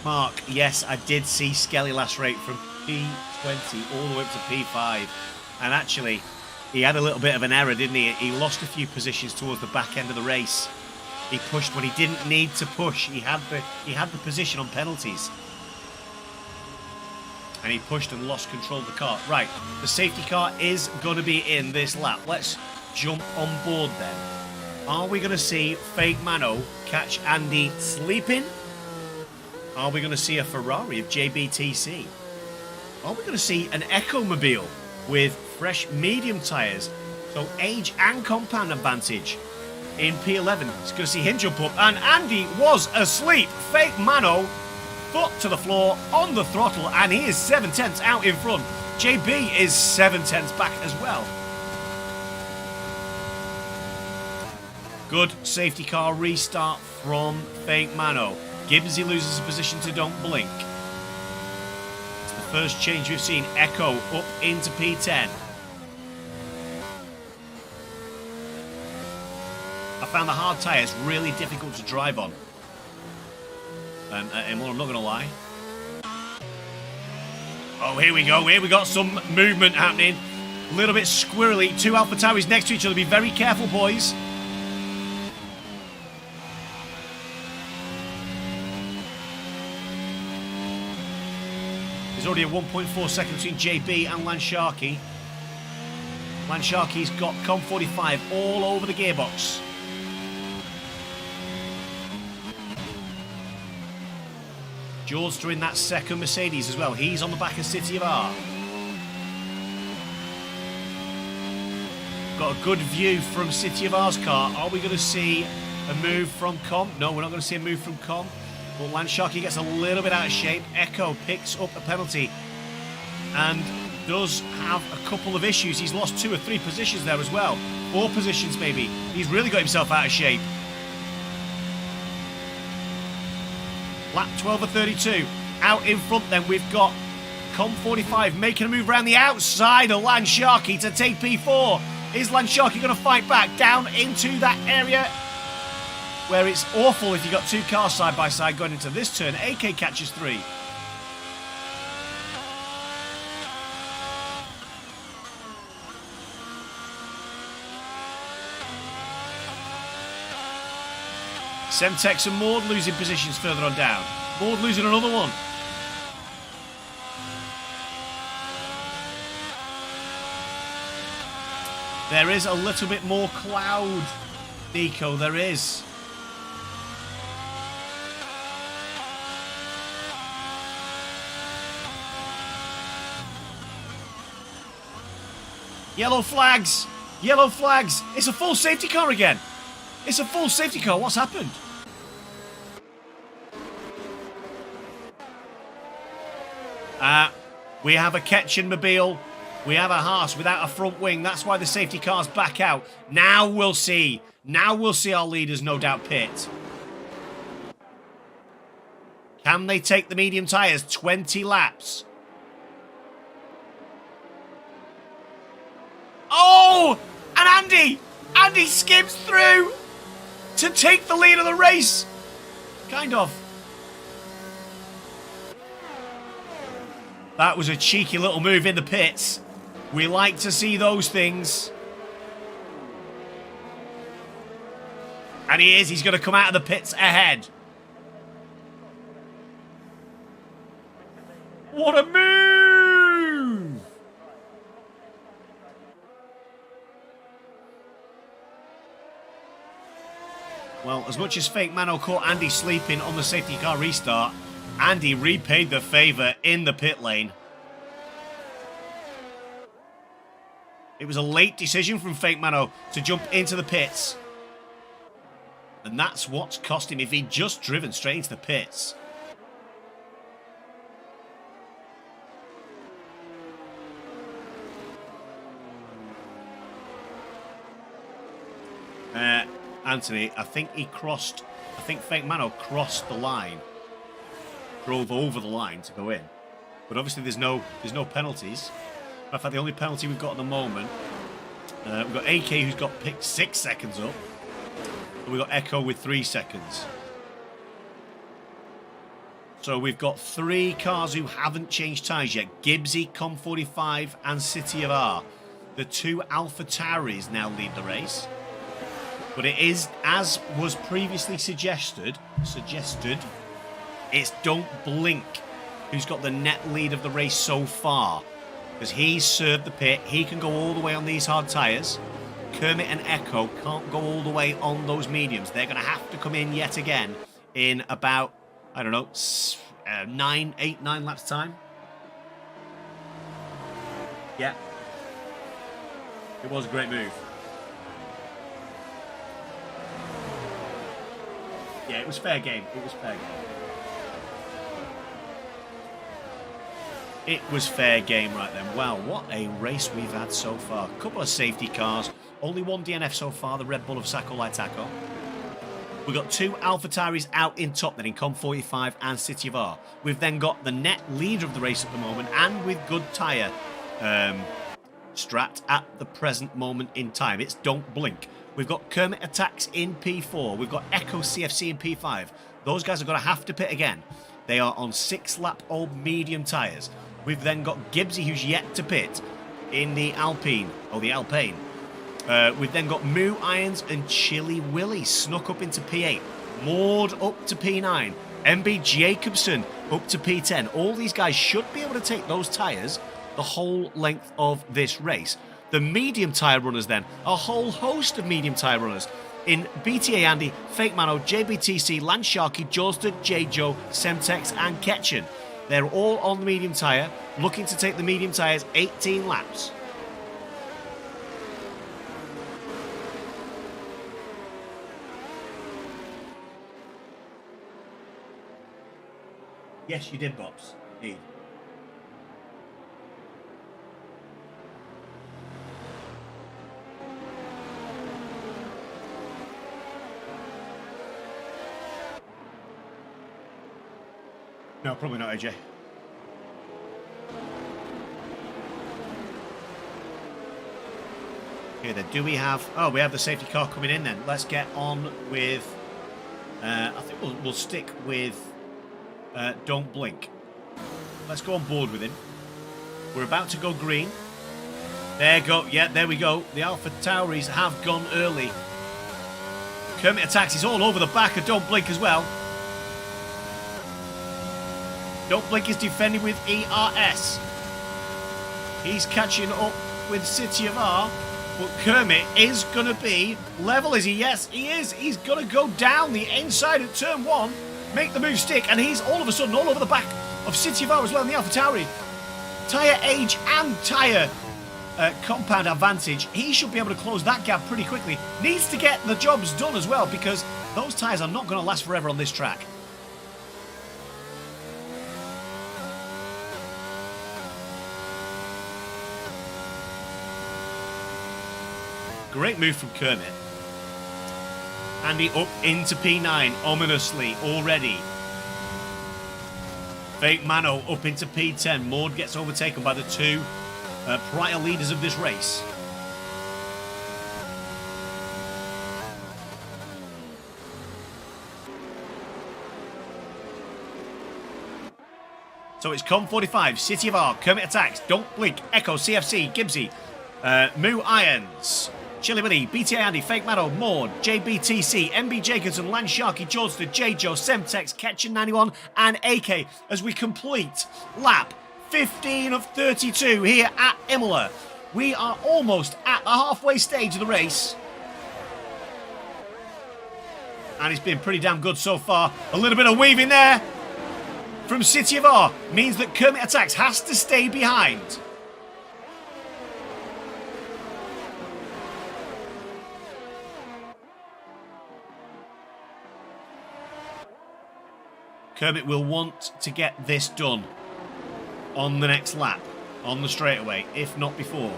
Mark, yes, I did see Skelly last rate from P20 all the way up to P5. And actually, he had a little bit of an error, didn't he? He lost a few positions towards the back end of the race. He pushed when he didn't need to push. He had the position on penalties. And he pushed and lost control of the car. Right, the safety car is going to be in this lap. Let's jump on board then. Are we going to see Fake Mano catch Andy sleeping? Are we going to see a Ferrari of JBTC? Are we going to see an Ecomobile with fresh medium tyres? So age and compound advantage in P11. It's going to see him jump up. And Andy was asleep. Fake Mano, foot to the floor, on the throttle, and he is 7/10 out in front. JB is 7/10 back as well. Good safety car restart from Fake Mano. Gibbsy loses a position to Don't Blink. It's the first change we've seen. Echo up into P10. I found the hard tyres really difficult to drive on. Imola, I'm not going to lie. Oh, here we go. Here we got some movement happening. A little bit squirrely. Two Alpha Tauris next to each other. Be very careful, boys. There's already a 1.4 second between JB and Lansharky. Lansharky's got COM45 all over the gearbox. Jjoh's in that second Mercedes as well. He's on the back of City of R. Got a good view from City of R's car. Are we going to see a move from Com? No, we're not going to see a move from Com. But Lansharky gets a little bit out of shape. Echo picks up a penalty and does have a couple of issues. He's lost 2 or 3 positions there as well. 4 positions maybe. He's really got himself out of shape. Lap 12 of 32. Out in front then we've got COM45 making a move around the outside of Lansharky to take P4. Is Lansharky going to fight back down into that area where it's awful if you've got 2 cars side by side going into this turn? AK catches 3. Semtex and Maud losing positions further on down. Maud losing another one. There is a little bit more cloud, Nico, there is. Yellow flags! Yellow flags! It's a full safety car again! It's a full safety car, what's happened? We have a Ketchen Mobile. We have a Haas without a front wing. That's why the safety car's back out. Now we'll see. Now we'll see our leaders no doubt pit. Can they take the medium tyres? 20 laps. Oh! And Andy! Andy skims through to take the lead of the race. Kind of. That was a cheeky little move in the pits. We like to see those things. And he is. He's going to come out of the pits ahead. What a move! Well, as much as Fake Mano caught Andy sleeping on the safety car restart, Andy repaid the favour in the pit lane. It was a late decision from Fake Mano to jump into the pits. And that's what's cost him if he'd just driven straight into the pits. Anthony, I think Fake Mano crossed the line. Drove over the line to go in. But obviously there's no penalties. In fact, the only penalty we've got at the moment, we've got AK who's got picked 6 seconds up. And we've got Echo with 3 seconds. So we've got 3 cars who haven't changed tyres yet. Gibbsy, Com45 and City of R. The 2 Alpha Tauris now lead the race. But it is, as was previously suggested, it's Don't Blink who's got the net lead of the race so far. Because he's served the pit. He can go all the way on these hard tyres. Kermit and Echo can't go all the way on those mediums. They're going to have to come in yet again in about, I don't know, 9 laps time. Yeah. It was a great move. Yeah, it was fair game. It was fair game. It was fair game right then. Wow, what a race we've had so far. A couple of safety cars. Only 1 DNF so far, the Red Bull of Sacco Taco. We've got 2 Alpha Tauris out in top then in Com45 and City of R. We've then got the net leader of the race at the moment and with good tyre strat at the present moment in time. It's Don't Blink. We've got Kermit Attacks in P4. We've got Echo CFC in P5. Those guys are going to have to pit again. They are on 6-lap-old medium tyres. We've then got Gibbsy, who's yet to pit, in the Alpine. We've then got Moo Irons and Chili Willy snuck up into P8. Maud up to P9. MB Jacobson up to P10. All these guys should be able to take those tyres the whole length of this race. The medium tyre runners then, a whole host of medium tyre runners in BTA Andy, Fake Mano, JBTC, Landsharky, Jooster, Jjoh, Semtex and Ketchen. They're all on the medium tyre, looking to take the medium tyres 18 laps. Yes, you did, Bobs. Indeed. No, probably not, AJ. Okay, then, do we have... Oh, we have the safety car coming in, then. Let's get on with... I think we'll stick with Don't Blink. Let's go on board with him. We're about to go green. There go. Yeah, there we go. The Alpha Tauris have gone early. Kermit Attacks is all over the back of Don't Blink as well. Don't Blink is defending with ERS. He's catching up with City of R. But Kermit is going to be level, is he? Yes, he is. He's going to go down the inside of turn 1, make the move stick, and he's all of a sudden all over the back of City of R as well in the Alpha Tauri. Tyre age and tyre compound advantage. He should be able to close that gap pretty quickly. Needs to get the jobs done as well because those tyres are not going to last forever on this track. Great move from Kermit. Andy up into P9, ominously already. Fake Mano up into P10. Maud gets overtaken by the 2 prior leaders of this race. So it's Com45, City of R, Kermit Attacks, Don't Blink, Echo, CFC, Gibbsy, Moo Irons, Chili Willy, BTA Andy, Fake Maddo, Maud, JBTC, MB Jacobson, Land Sharky, Georgester, JJoh, Semtex, Ketchen91, and AK as we complete lap 15 of 32 here at Imola. We are almost at the halfway stage of the race. And it's been pretty damn good so far. A little bit of weaving there from City of R means that Kermit Attacks has to stay behind. Kermit will want to get this done on the next lap, on the straightaway, if not before.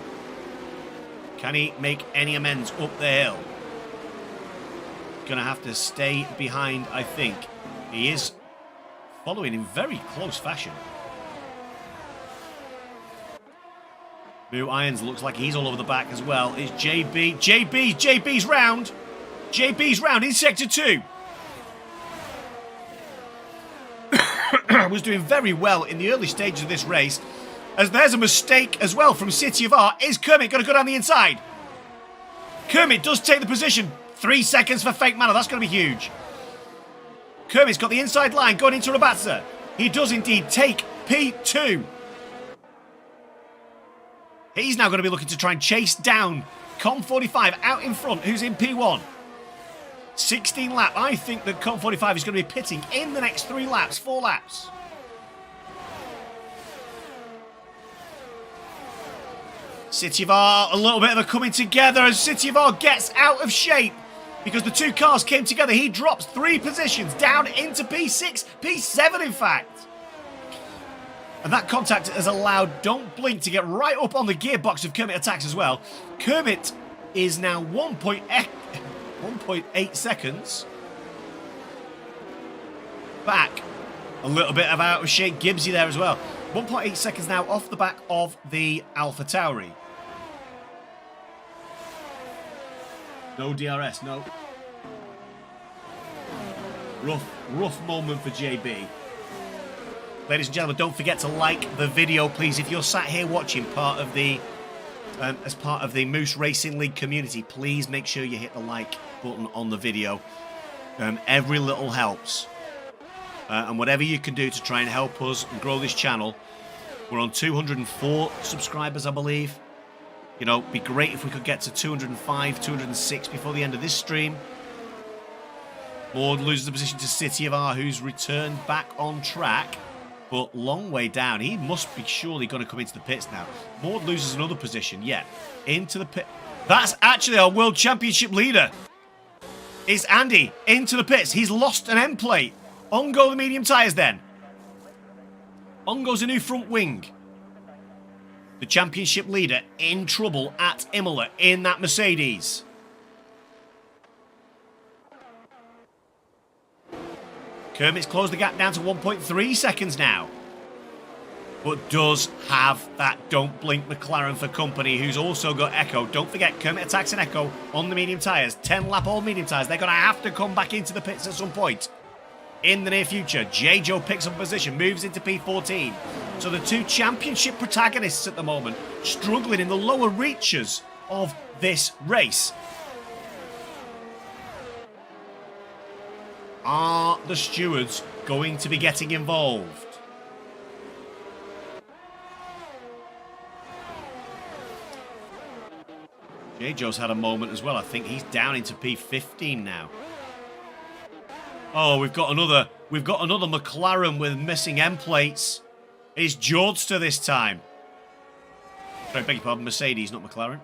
Can he make any amends up the hill? Gonna have to stay behind, I think. He is following in very close fashion. Moo Irons looks like he's all over the back as well. It's JB. JB's round. JB's round in Sector 2. Was doing very well in the early stages of this race. As there's a mistake as well from City of R. Is Kermit going to go down the inside? Kermit does take the position. 3 seconds for Fake Maddo. That's going to be huge. Kermit's got the inside line going into Rabatza. He does indeed take P2. He's now going to be looking to try and chase down Com45 out in front, who's in P1. 16 lap. I think that Com45 is going to be pitting in the next 3 laps, 4 laps. City of R, a little bit of a coming together as City of R gets out of shape because the 2 cars came together. He drops 3 positions down into P6, P7 in fact. And that contact has allowed Don't Blink to get right up on the gearbox of Kermit Attacks as well. Kermit is now 1.8 seconds back. A little bit of out of shape Gibbsy there as well. 1.8 seconds now off the back of the Alpha Tauri. No DRS, no. Rough moment for JB. Ladies and gentlemen, don't forget to like the video, please. If you're sat here watching part of the as part of the Moose Racing League community, please make sure you hit the like button on the video. Every little helps. And whatever you can do to try and help us and grow this channel. We're on 204 subscribers, I believe. You know, it'd be great if we could get to 205, 206 before the end of this stream. Lord loses the position to City of R, who's returned back on track, but long way down. He must be surely going to come into the pits now. Maud loses another position, yeah, into the pit. That's actually our World Championship leader. It's Andy into the pits. He's lost an end plate. On go the medium tyres then. On goes a new front wing. The championship leader in trouble at Imola in that Mercedes. Kermit's closed the gap down to 1.3 seconds now. But does have that Don't Blink McLaren for company, who's also got Echo. Don't forget, Kermit Attacks and Echo on the medium tyres. 10 lap all medium tyres. They're going to have to come back into the pits at some point in the near future. JJoh picks up a position, moves into P14. So the 2 championship protagonists at the moment struggling in the lower reaches of this race. Are the stewards going to be getting involved? JJoh's had a moment as well. I think he's down into P15 now. Oh, we've got another McLaren with missing end plates. It's Georgester this time. Sorry, beg your pardon, Mercedes, not McLaren.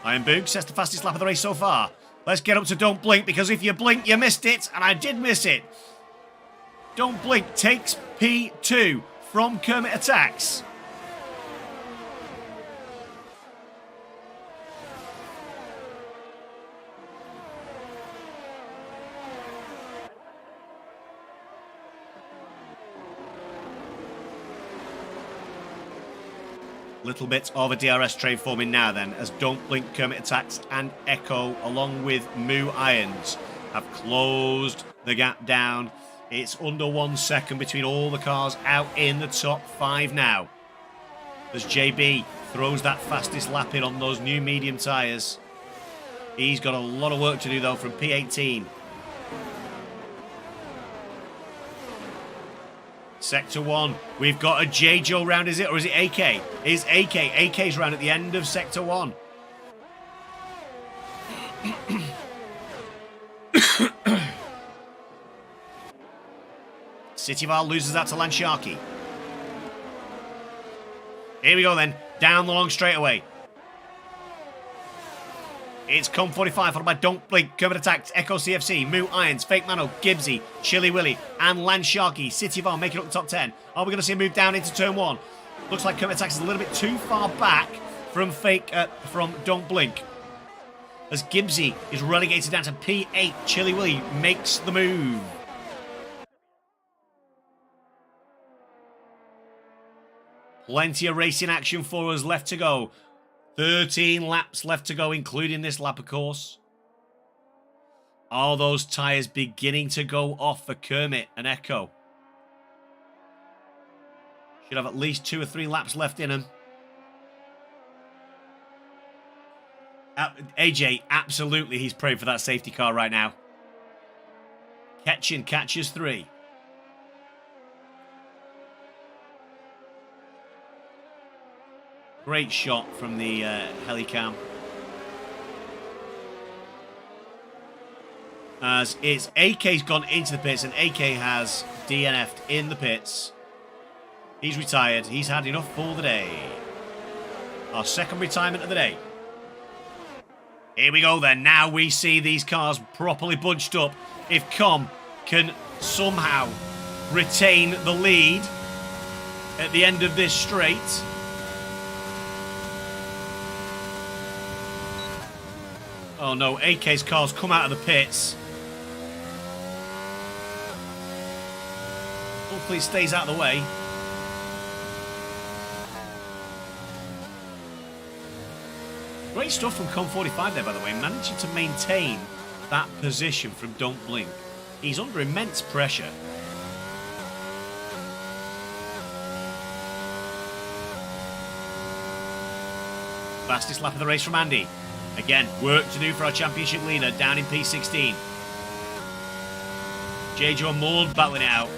Iron Boog sets the fastest lap of the race so far. Let's get up to Don't Blink, because if you blink, you missed it, and I did miss it. Don't Blink takes P2 from Kermit Attacks. Little bit of a DRS train forming now then, as Don't Blink, Kermit Attacks and Echo, along with Moo Irons, have closed the gap down. It's under 1 second between all the cars out in the top 5 now. as JB throws that fastest lap in on those new medium tyres. He's got a lot of work to do, though, from P18. Sector 1. We've got a Jjoh round, is it? Or is it AK? It's AK. AK's round at the end of Sector 1. Cityval loses that to Lansharky. Here we go then. Down the long straightaway. It's Com45 followed by Don't Blink, Kermit Attacks, Echo CFC, Moo Irons, Fake Mano, Gibbsy, Chili Willy, and Lansharky. Cityval making up the top 10. Are we going to see a move down into turn 1? Looks like Kermit Attacks is a little bit too far back from Don't Blink. As Gibbsy is relegated down to P8, Chili Willy makes the move. Plenty of racing action for us left to go. 13 laps left to go, including this lap, of course. Are those tyres beginning to go off for Kermit and Echo? Should have at least 2 or 3 laps left in them. AJ, absolutely, he's praying for that safety car right now. Ketchin catches 3. Great shot from the helicam. As it's AK's gone into the pits and AK has DNF'd in the pits. He's retired. He's had enough for the day. Our second retirement of the day. Here we go then. Now we see these cars properly bunched up. If Com can somehow retain the lead at the end of this straight. Oh no, AK's car's come out of the pits. Hopefully it stays out of the way. Great stuff from Com45 there, by the way, managing to maintain that position from Don't Blink. He's under immense pressure. Fastest lap of the race from Andy. Again, work to do for our championship leader down in P16. Jjoh and Maud battling it out.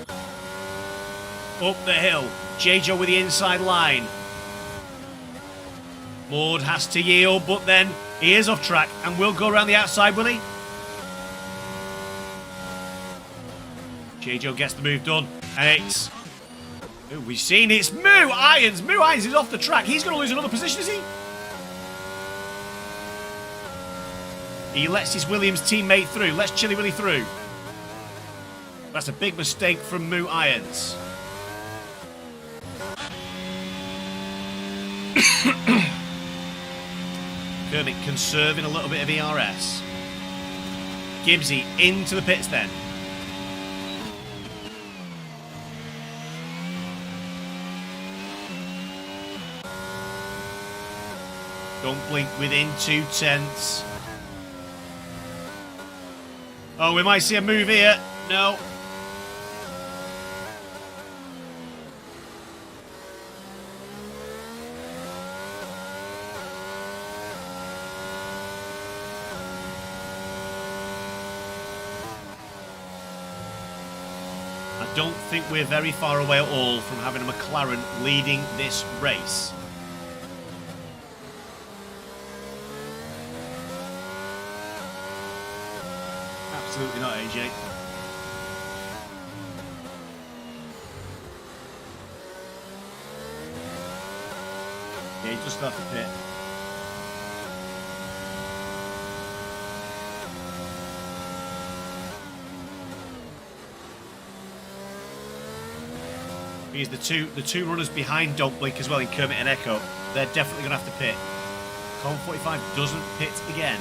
Up the hill. Jjoh with the inside line. Maud has to yield, but then he is off track and will go around the outside, will he? Jjoh gets the move done. And it's... Oh, we've seen it's Moo Irons. Moo Irons is off the track. He's going to lose another position, is he? He lets his Williams teammate through. Lets Chili Willy through. That's a big mistake from Moo Irons. Kermit conserving a little bit of ERS. Gibbsy into the pits then. Don't Blink within 2 tenths. Oh, we might see a move here. No. I don't think we're very far away at all from having a McLaren leading this race. Absolutely not, AJ. Yeah, he just left the pit. Because the two runners behind Don't Blink as well in Kermit and Echo, they're definitely going to have to pit. Com45 doesn't pit again.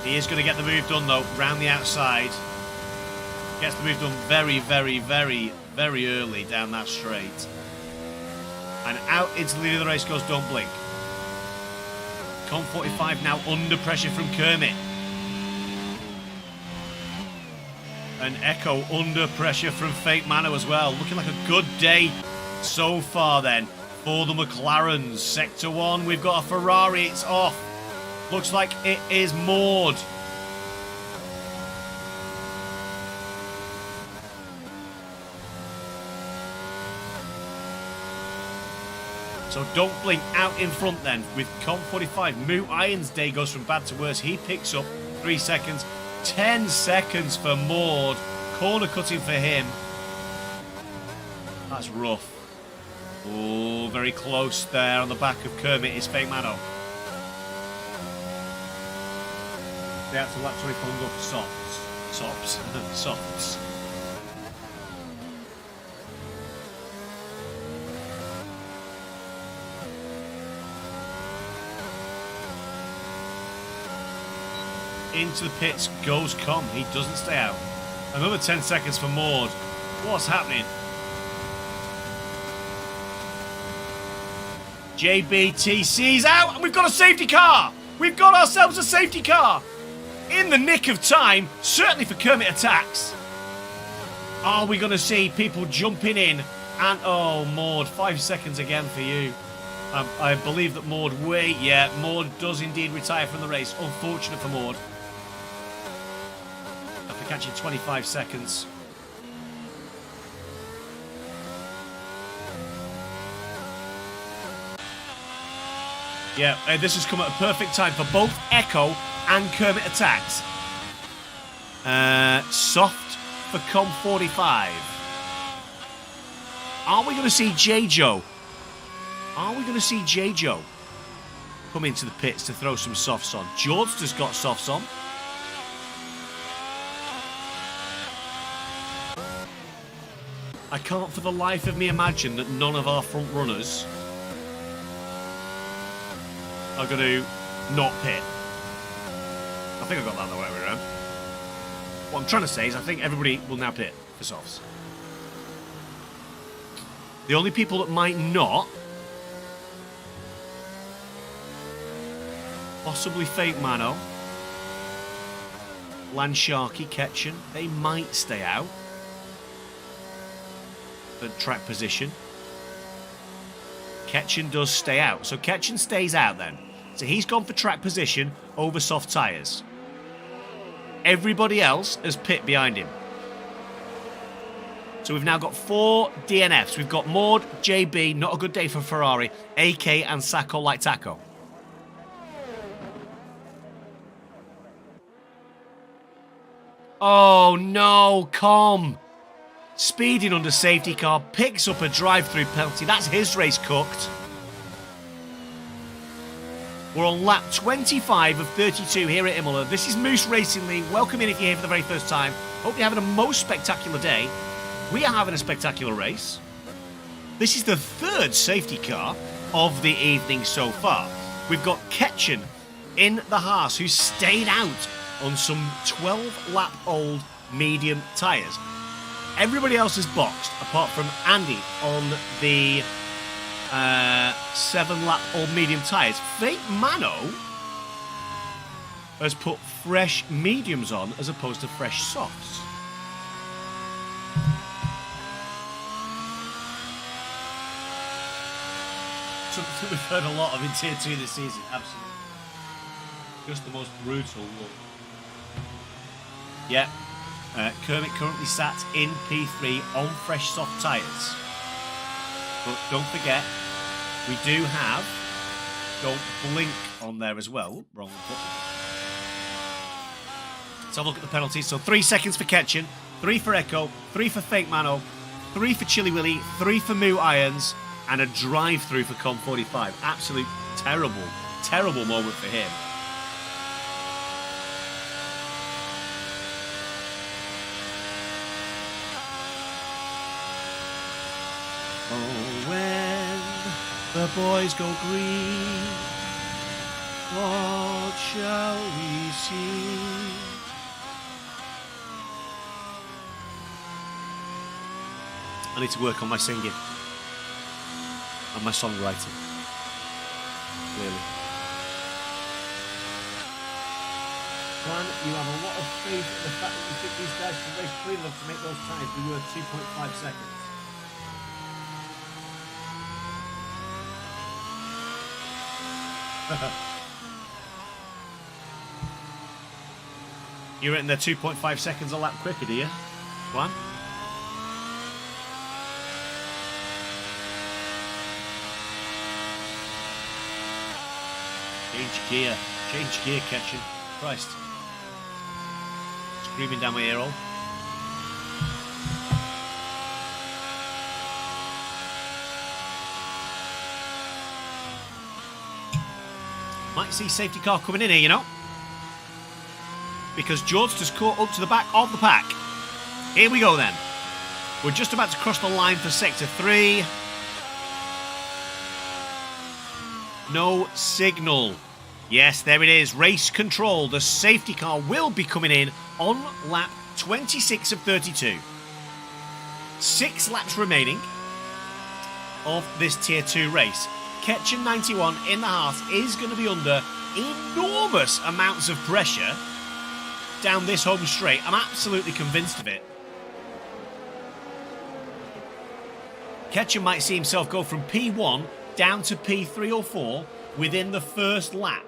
He is going to get the move done, though, round the outside. Gets the move done very, very, very, very early down that straight. And out into the lead of the race goes Don't Blink. Com45 now under pressure from Kermit. And Echo under pressure from Fake Mano as well. Looking like a good day so far then for the McLarens. Sector 1, we've got a Ferrari. It's off. Looks like it is Maud. So don't blink out in front then with Comp 45. Moo Iron's day goes from bad to worse. He picks up 3 seconds. 10 seconds for Maud. Corner cutting for him. That's rough. Oh, very close there on the back of Kermit is Fake Mano. They have to lap 24 and go for softs. Softs. Into the pits goes Com. He doesn't stay out. Another 10 seconds for Maud. What's happening? JBTC's out, and we've got a safety car. We've got ourselves a safety car. In the nick of time, certainly for Kermit Attacks. Are we going to see people jumping in? And, oh, Maud, 5 seconds again for you. I believe that Maud, Maud does indeed retire from the race. Unfortunate for Maud. After catching 25 seconds. Yeah, this has come at a perfect time for both Echo and Kermit Attacks. Soft for Com 45. Are we going to see Jjoh? Are we going to see Jjoh come into the pits to throw some softs on? George's got softs on. I can't for the life of me imagine that none of our front runners are going to not pit. I think I got that the right way around. What I'm trying to say is I think everybody will now pit for softs. The only people that might not, possibly Fake Mano, Lansharky, Ketchen, they might stay out for track position. Ketchen does stay out. So Ketchen stays out then. So he's gone for track position over soft tyres. Everybody else has pit behind him. So we've now got 4 DNFs. We've got Maud, JB, not a good day for Ferrari, AK and Sacco like Taco. Oh no, Com. Speeding under safety car, picks up a drive-through penalty. That's his race cooked. We're on lap 25 of 32 here at Imola. This is Moose Racing League. Welcome in if you're here for the very first time. Hope you're having a most spectacular day. We are having a spectacular race. This is the 3rd safety car of the evening so far. We've got Ketchen in the Haas, who stayed out on some 12-lap-old medium tyres. Everybody else is boxed, apart from Andy on the 7-lap-old medium tyres. Fake Mano has put fresh mediums on as opposed to fresh softs. Something we've heard a lot of in Tier 2 this season, absolutely. Just the most brutal look. Yeah. Kermit currently sat in P3 on fresh soft tyres. But don't forget, we do have Don't Blink on there as well. Wrong button. Let's have a look at the penalties. So 3 seconds for Ketchen, 3 for Echo, 3 for Fake Mano, 3 for Chili Willy, 3 for Moo Irons, and a drive-through for Com 45. Absolute terrible moment for him. Oh, when the boys go green, what shall we see? I need to work on my singing and my songwriting, clearly. Plan, you have a lot of faith in the fact that you think these guys can race clean enough to make those times be worth 2.5 seconds. You're in there 2.5 seconds a lap quicker, do you? Plan? Change gear, catching. Christ. Screaming down my ear hole. Might see safety car coming in here, you know. Because George just caught up to the back of the pack. Here we go then. We're just about to cross the line for Sector 3. No signal. Yes, there it is. Race control. The safety car will be coming in on lap 26 of 32. 6 laps remaining of this Tier 2 race. Ketchen 91 in the Haas is going to be under enormous amounts of pressure down this home straight. I'm absolutely convinced of it. Ketchen might see himself go from P1 down to P3 or 4 within the first lap.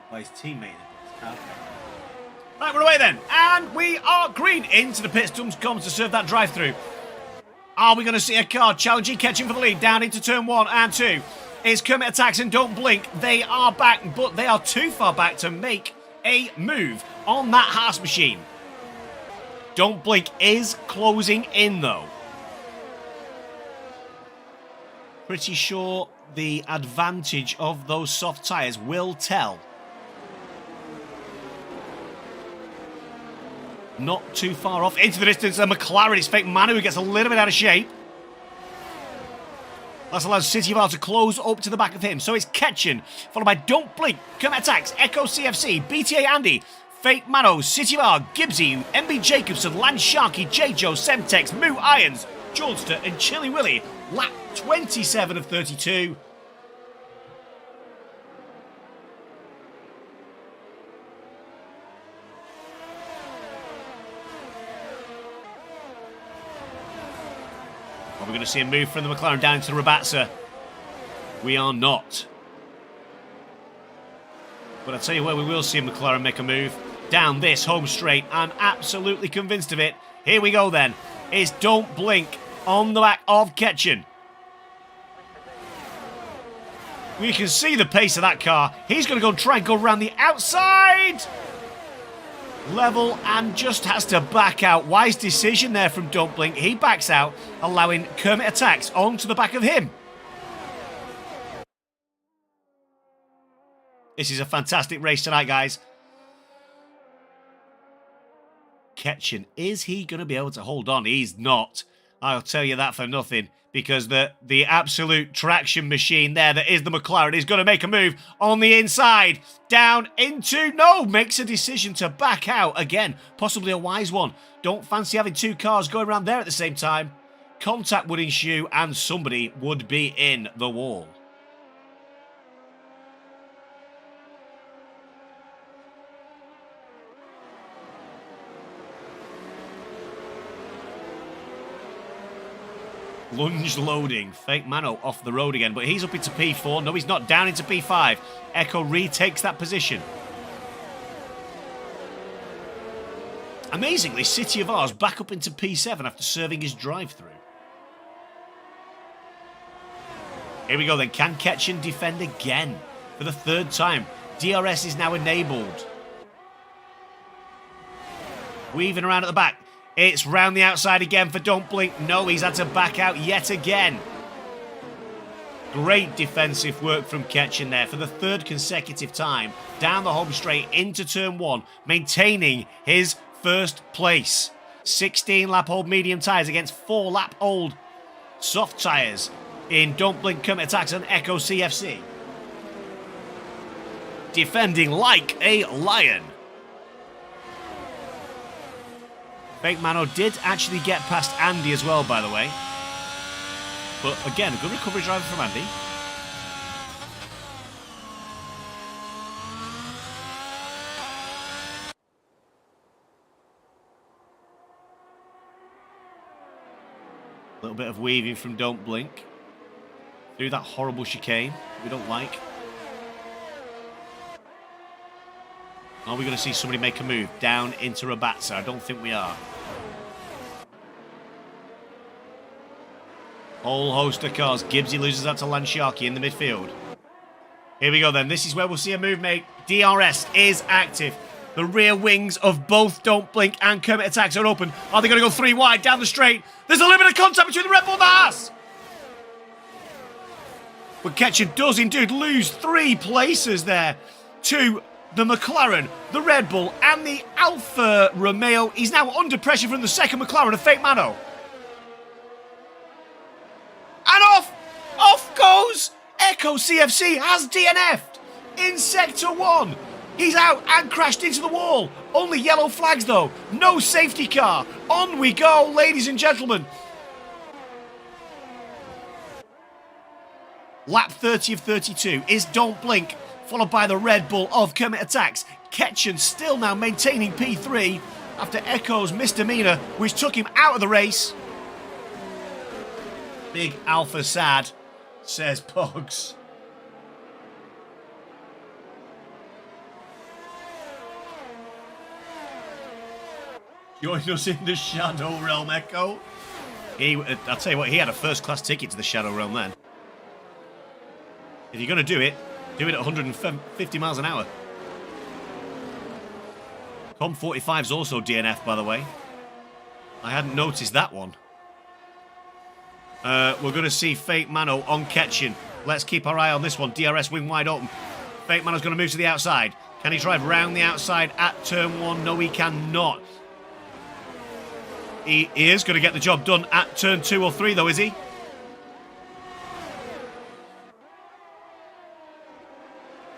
By his teammate. Right, we're away then. And we are green into the pit stops, comes to serve that drive-through. Are we going to see a car challenging, catching for the lead down into turn 1 and 2? It's Kermit Attacks and Don't Blink. They are back, but they are too far back to make a move on that Haas machine. Don't Blink is closing in, though. Pretty sure the advantage of those soft tyres will tell. Not too far off. Into the distance, and McLaren. It's Fake Manu who gets a little bit out of shape. That allows City of R to close up to the back of him. So it's Ketchen, followed by Don't Blink, Kermit Attacks, Echo CFC, BTA Andy, Fake Mano, City of R, Gibbsy, MB Jacobson, Lance Sharky, Jjoh, Semtex, Moo Irons, Jordster, and Chili Willy. Lap 27 of 32. Are we going to see a move from the McLaren down into the Rabatza? We are not. But I'll tell you where we will see McLaren make a move. Down this home straight. I'm absolutely convinced of it. Here we go then. It's Don't Blink on the back of Ketchen. We can see the pace of that car. He's going to go and try and go around the outside. Level and just has to back out. Wise decision there from Don't Blink. He backs out, allowing Kermit Attacks onto the back of him. This is a fantastic race tonight, guys. Ketchen, is he going to be able to hold on? He's not. I'll tell you that for nothing. Because the absolute traction machine there that is the McLaren is going to make a move on the inside. Down into... No! Makes a decision to back out again. Possibly a wise one. Don't fancy having two cars going around there at the same time. Contact would ensue and somebody would be in the wall. Lunge loading. Fake Mano off the road again, but he's up into P4. No, he's not. Down into P5. Echo retakes that position. Amazingly, City of R's back up into P7 after serving his drive-through. Here we go then. Can Ketchen defend again for the third time? DRS is now enabled. Weaving around at the back. It's round the outside again for Don't Blink. No, he's had to back out yet again. Great defensive work from Ketchen there for the third consecutive time. Down the home straight into turn 1, maintaining his first place. 16-lap-old medium tyres against 4-lap-old soft tyres in Don't Blink, Kermit Attacks and Echo CFC. Defending like a lion. Fake Mano did actually get past Andy as well, by the way. But again, a good recovery driver from Andy. A little bit of weaving from Don't Blink. Through that horrible chicane we don't like. Are we going to see somebody make a move down into Rabatza? I don't think we are. Whole host of cars. Gibbsy loses that to Lansharky in the midfield. Here we go then. This is where we'll see a move made. DRS is active. The rear wings of both Don't Blink and Kermit Attacks are open. Are they going to go 3 wide down the straight? There's a little bit of contact between the Red Bull and the Haas. But Ketchum does indeed lose 3 places there to the McLaren, the Red Bull, and the Alfa Romeo. He's now under pressure from the second McLaren of Fake Mano. And off goes Echo CFC, has DNF'd in Sector 1. He's out and crashed into the wall. Only yellow flags though, no safety car. On we go, ladies and gentlemen. Lap 30 of 32 is Don't Blink, followed by the Red Bull of Kermit Attacks. Ketchum still now maintaining P3 after Echo's misdemeanor, which took him out of the race. Big Alpha sad, says Pogs. Join us in the Shadow Realm, Echo. I'll tell you what, he had a first-class ticket to the Shadow Realm then. If you're going to do it at 150 miles an hour. Com 45's also DNF, by the way. I hadn't noticed that one. We're going to see Fake Mano on Ketchum. Let's keep our eye on this one. DRS wing wide open. Fake Mano's going to move to the outside. Can he drive round the outside at turn 1? No, he cannot. He is going to get the job done at turn 2 or 3, though, is he?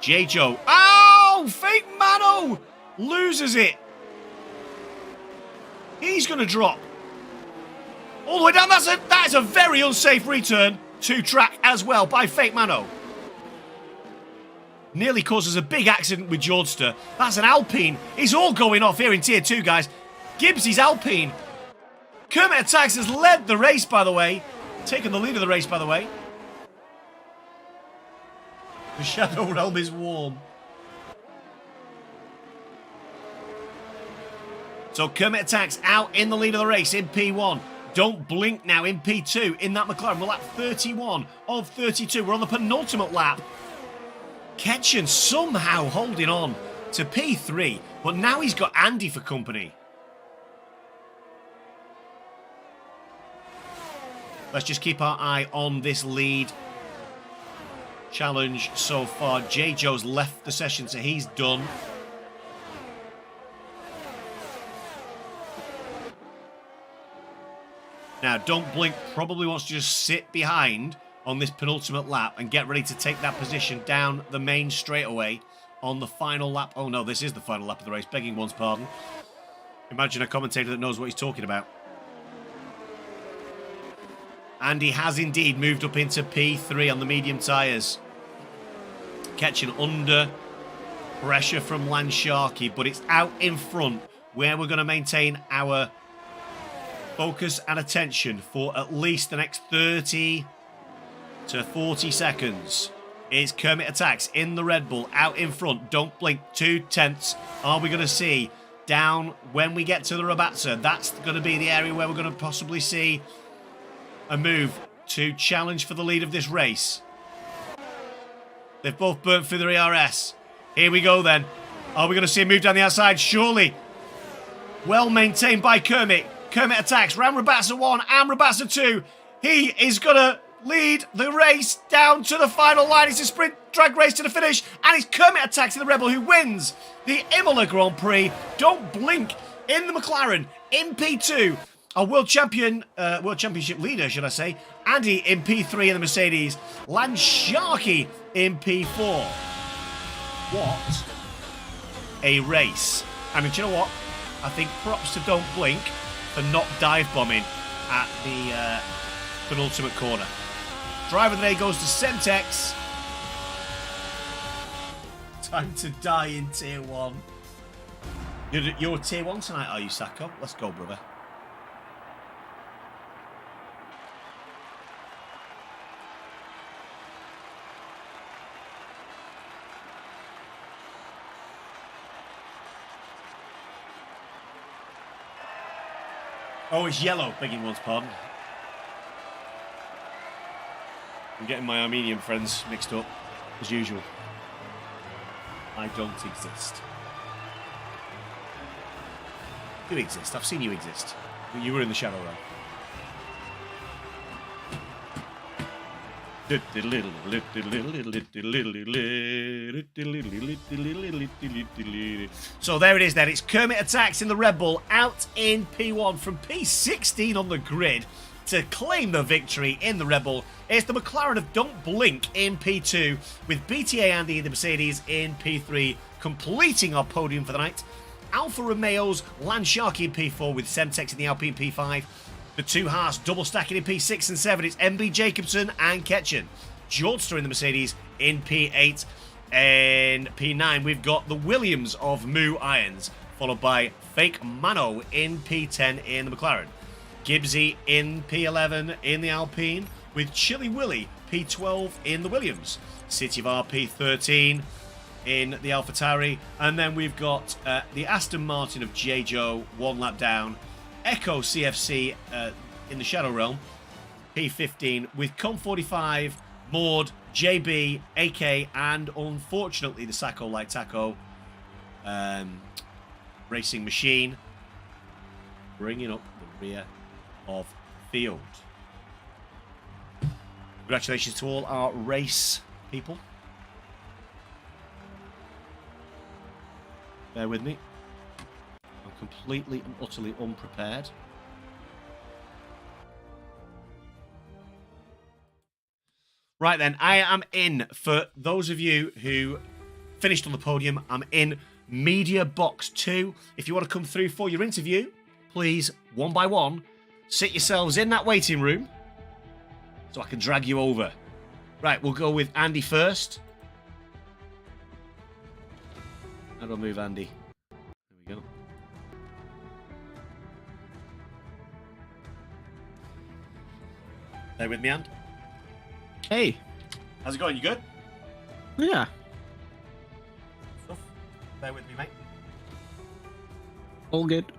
Jjoh. Oh! Fake Mano loses it. He's going to drop all the way down. That is a very unsafe return to track as well by Fake Mano. Nearly causes a big accident with Jordster. That's an Alpine. It's all going off here in Tier 2, guys. Gibbsy's Alpine. Kermit Attacks has led the race, by the way. Taken the lead of the race, by the way. The Shadow Realm is warm. So Kermit Attacks out in the lead of the race in P1. Don't Blink now in P2 in that McLaren. We're at 31 of 32. We're on the penultimate lap. Ketchum somehow holding on to P3, but now he's got Andy for company. Let's just keep our eye on this lead challenge so far. Jjoh's left the session, so he's done. Now, Don't Blink probably wants to just sit behind on this penultimate lap and get ready to take that position down the main straightaway on the final lap. Oh no, this is the final lap of the race, begging one's pardon. Imagine a commentator that knows what he's talking about. Andy has indeed moved up into P3 on the medium tyres. Ketchum under pressure from Lansharky, but it's out in front where we're going to maintain our focus and attention for at least the next 30 to 40 seconds. It's Kermit Attacks in the Red Bull, out in front. Don't Blink, 2 tenths. Are we going to see down when we get to the Rabatza? That's going to be the area where we're going to possibly see a move to challenge for the lead of this race. They've both burnt through their ERS. Here we go then. Are we going to see a move down the outside? Surely. Well maintained by Kermit. Kermit Attacks round Rabatza 1 and Rabatza 2. He is going to lead the race down to the final line. It's a sprint drag race to the finish. And it's Kermit Attacks in the Rebel who wins the Imola Grand Prix. Don't Blink in the McLaren in P2. Our World Championship leader, should I say, Andy in P3 in the Mercedes, Lansharky in P4. What a race. I mean, do you know what? I think props to Don't Blink for not dive bombing at the penultimate corner. Driver of the day goes to Semtex. Time to die in Tier 1. You're Tier 1 tonight, are you, Sacco? Let's go, brother. Oh, it's yellow, begging one's pardon. I'm getting my Armenian friends mixed up, as usual. I don't exist. You exist. I've seen you exist. You were in the shadow realm. So there it is then. It's Kermit Attacks in the Red Bull out in P1 from P16 on the grid to claim the victory in the Red Bull. It's the McLaren of Don't Blink in P2 with BTA Andy in the Mercedes in P3 completing our podium for the night. Alfa Romeo's Landsharky in P4 with Semtex in the Alpine P5. The two Haas double stacking in P6 and 7. It's MB Jacobson and Ketchen. Jordster in the Mercedes in P8. And P9 we've got the Williams of Moo Irons, followed by Fake Mano in P10 in the McLaren. Gibbsy in P11 in the Alpine with Chili Willy P12 in the Williams. City of R P13 in the AlphaTauri, and then we've got the Aston Martin of Jjoh, one lap down. Echo CFC in the Shadow Realm, P15 with Com45, Maud, JB, AK, and unfortunately the Sacco Like Taco Racing Machine bringing up the rear of the field. Congratulations to all our race people. Bear with me. I'm completely and utterly unprepared. Right then, I am in. For those of you who finished on the podium, I'm in Media Box 2. If you want to come through for your interview, please, one by one, sit yourselves in that waiting room so I can drag you over. Right, we'll go with Andy first. How do I move Andy? There we go. Stay with me, Andy. Hey. How's it going? You good? Yeah. Stuff. Bear with me, mate. All good.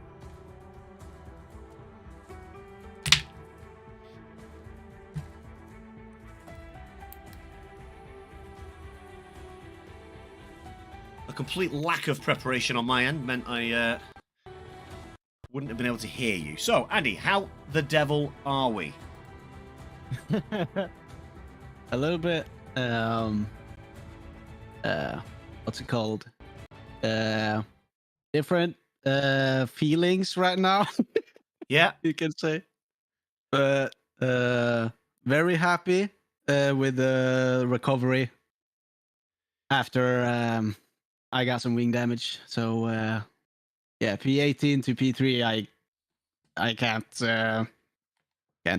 A complete lack of preparation on my end meant I wouldn't have been able to hear you. So, Andy, how the devil are we? A little bit what's it called? Different feelings right now. Yeah. You can say. But very happy with the recovery after I got some wing damage. So yeah, P18 to P3 I can't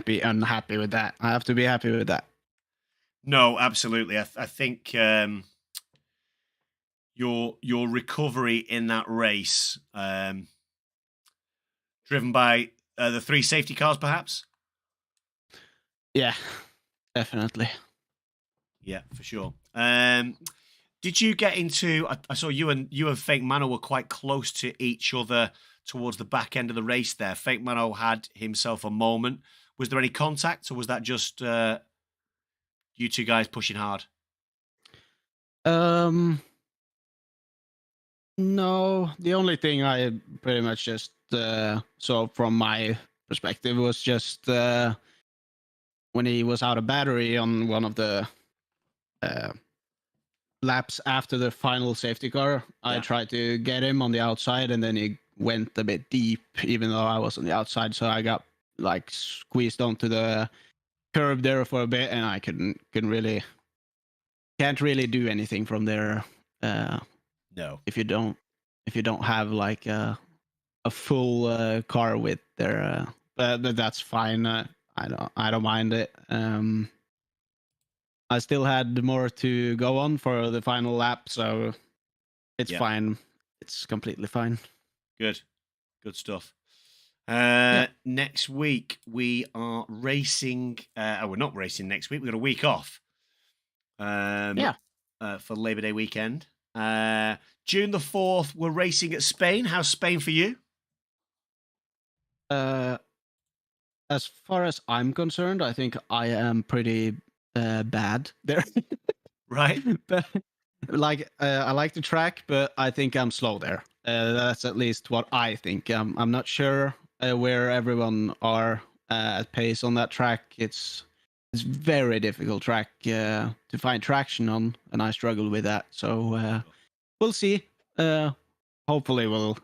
be unhappy with that. I have to be happy with that. No, absolutely. I think your recovery in that race, driven by the 3 safety cars, perhaps. Yeah, definitely. Yeah, for sure. Did you get into? I saw you and Fake Mano were quite close to each other towards the back end of the race. There, Fake Mano had himself a moment. Was there any contact, or was that just you two guys pushing hard? No, the only thing I pretty much just saw from my perspective was just when he was out of battery on one of the laps after the final safety car. I tried to get him on the outside, and then he went a bit deep, even though I was on the outside. So I got like squeezed onto the curb there for a bit, and I can't really do anything from there. No, if you don't have like a full car with their. But that's fine. I don't mind it. I still had more to go on for the final lap, so it's fine. It's completely fine. Good stuff. Next week we are racing. We're not racing next week. We've got a week off. For Labor Day weekend. June the 4th, we're racing at Spain. How's Spain for you? As far as I'm concerned, I think I am pretty bad there. Right. But, I like the track, but I think I'm slow there. That's at least what I think. I'm not sure where everyone are at pace on that track. It's very difficult track to find traction on, and I struggle with that. So we'll see. Hopefully, we'll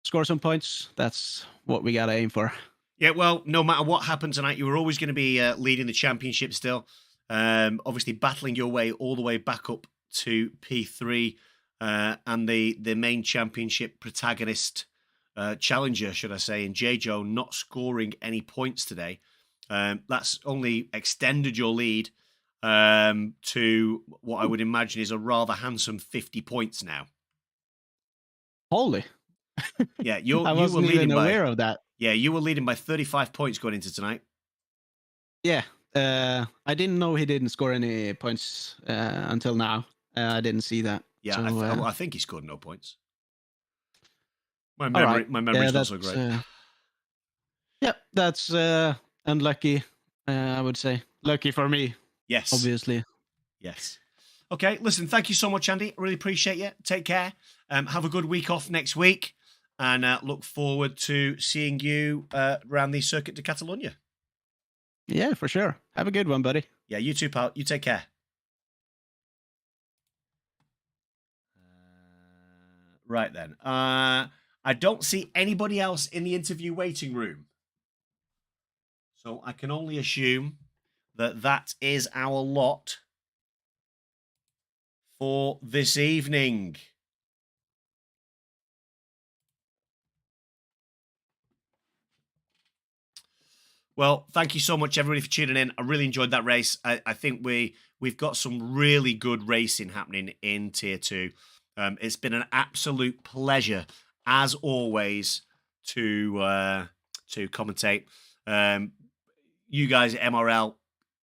score some points. That's what we gotta aim for. Yeah, well, no matter what happened tonight, you were always going to be leading the championship still. Obviously, battling your way all the way back up to P3 and the main championship protagonist, challenger, should I say, in Jjoh not scoring any points today. That's only extended your lead to what I would imagine is a rather handsome 50 points now. Holy. Yeah, I wasn't even aware of that. Yeah, you were leading by 35 points going into tonight. Yeah, I didn't know he didn't score any points until now. I didn't see that. Yeah, so, I think he scored no points. My memory's not so great. Yeah, that's unlucky. I would say lucky for me. Yes, obviously. Yes. Okay, listen. Thank you so much, Andy. I really appreciate you. Take care. Have a good week off next week, and look forward to seeing you around the Circuit de Catalunya. Yeah, for sure. Have a good one, buddy. Yeah, you too, pal. You take care. Right then. I don't see anybody else in the interview waiting room. So I can only assume that that is our lot for this evening. Well, thank you so much, everybody, for tuning in. I really enjoyed that race. I think we've got some really good racing happening in Tier 2. It's been an absolute pleasure, as always, to commentate. You guys at MRL,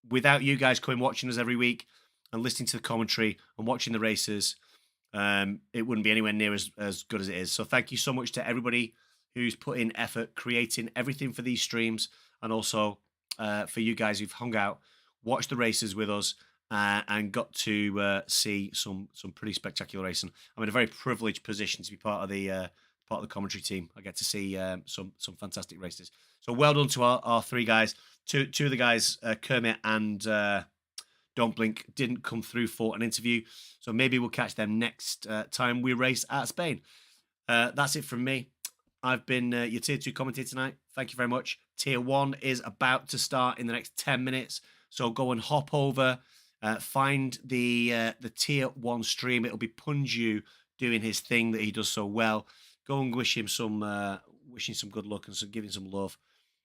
without you guys coming watching us every week and listening to the commentary and watching the races, it wouldn't be anywhere near as good as it is. So thank you so much to everybody who's put in effort creating everything for these streams, and also for you guys who've hung out, watched the races with us, and got to see some pretty spectacular racing. I'm in a very privileged position to be part of the commentary team. I get to see some fantastic races. So well done to our three guys. Two of the guys, Kermit and Don't Blink, didn't come through for an interview. So maybe we'll catch them next time we race at Spain. That's it from me. I've been your Tier 2 commentator tonight. Thank you very much. Tier 1 is about to start in the next 10 minutes. So go and hop over, find the Tier 1 stream. It'll be Punju doing his thing that he does so well. Go and wish him some good luck and give him some love.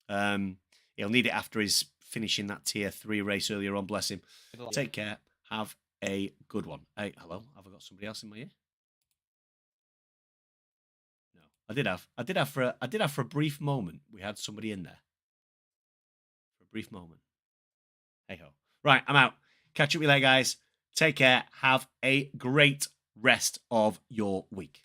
He'll need it after he's finishing that Tier 3 race earlier on. Bless him. Take care. Have a good one. Hey, hello. Have I got somebody else in my ear? I did have for a brief moment. We had somebody in there. For a brief moment. Hey ho. Right, I'm out. Catch up with you later, guys. Take care. Have a great rest of your week.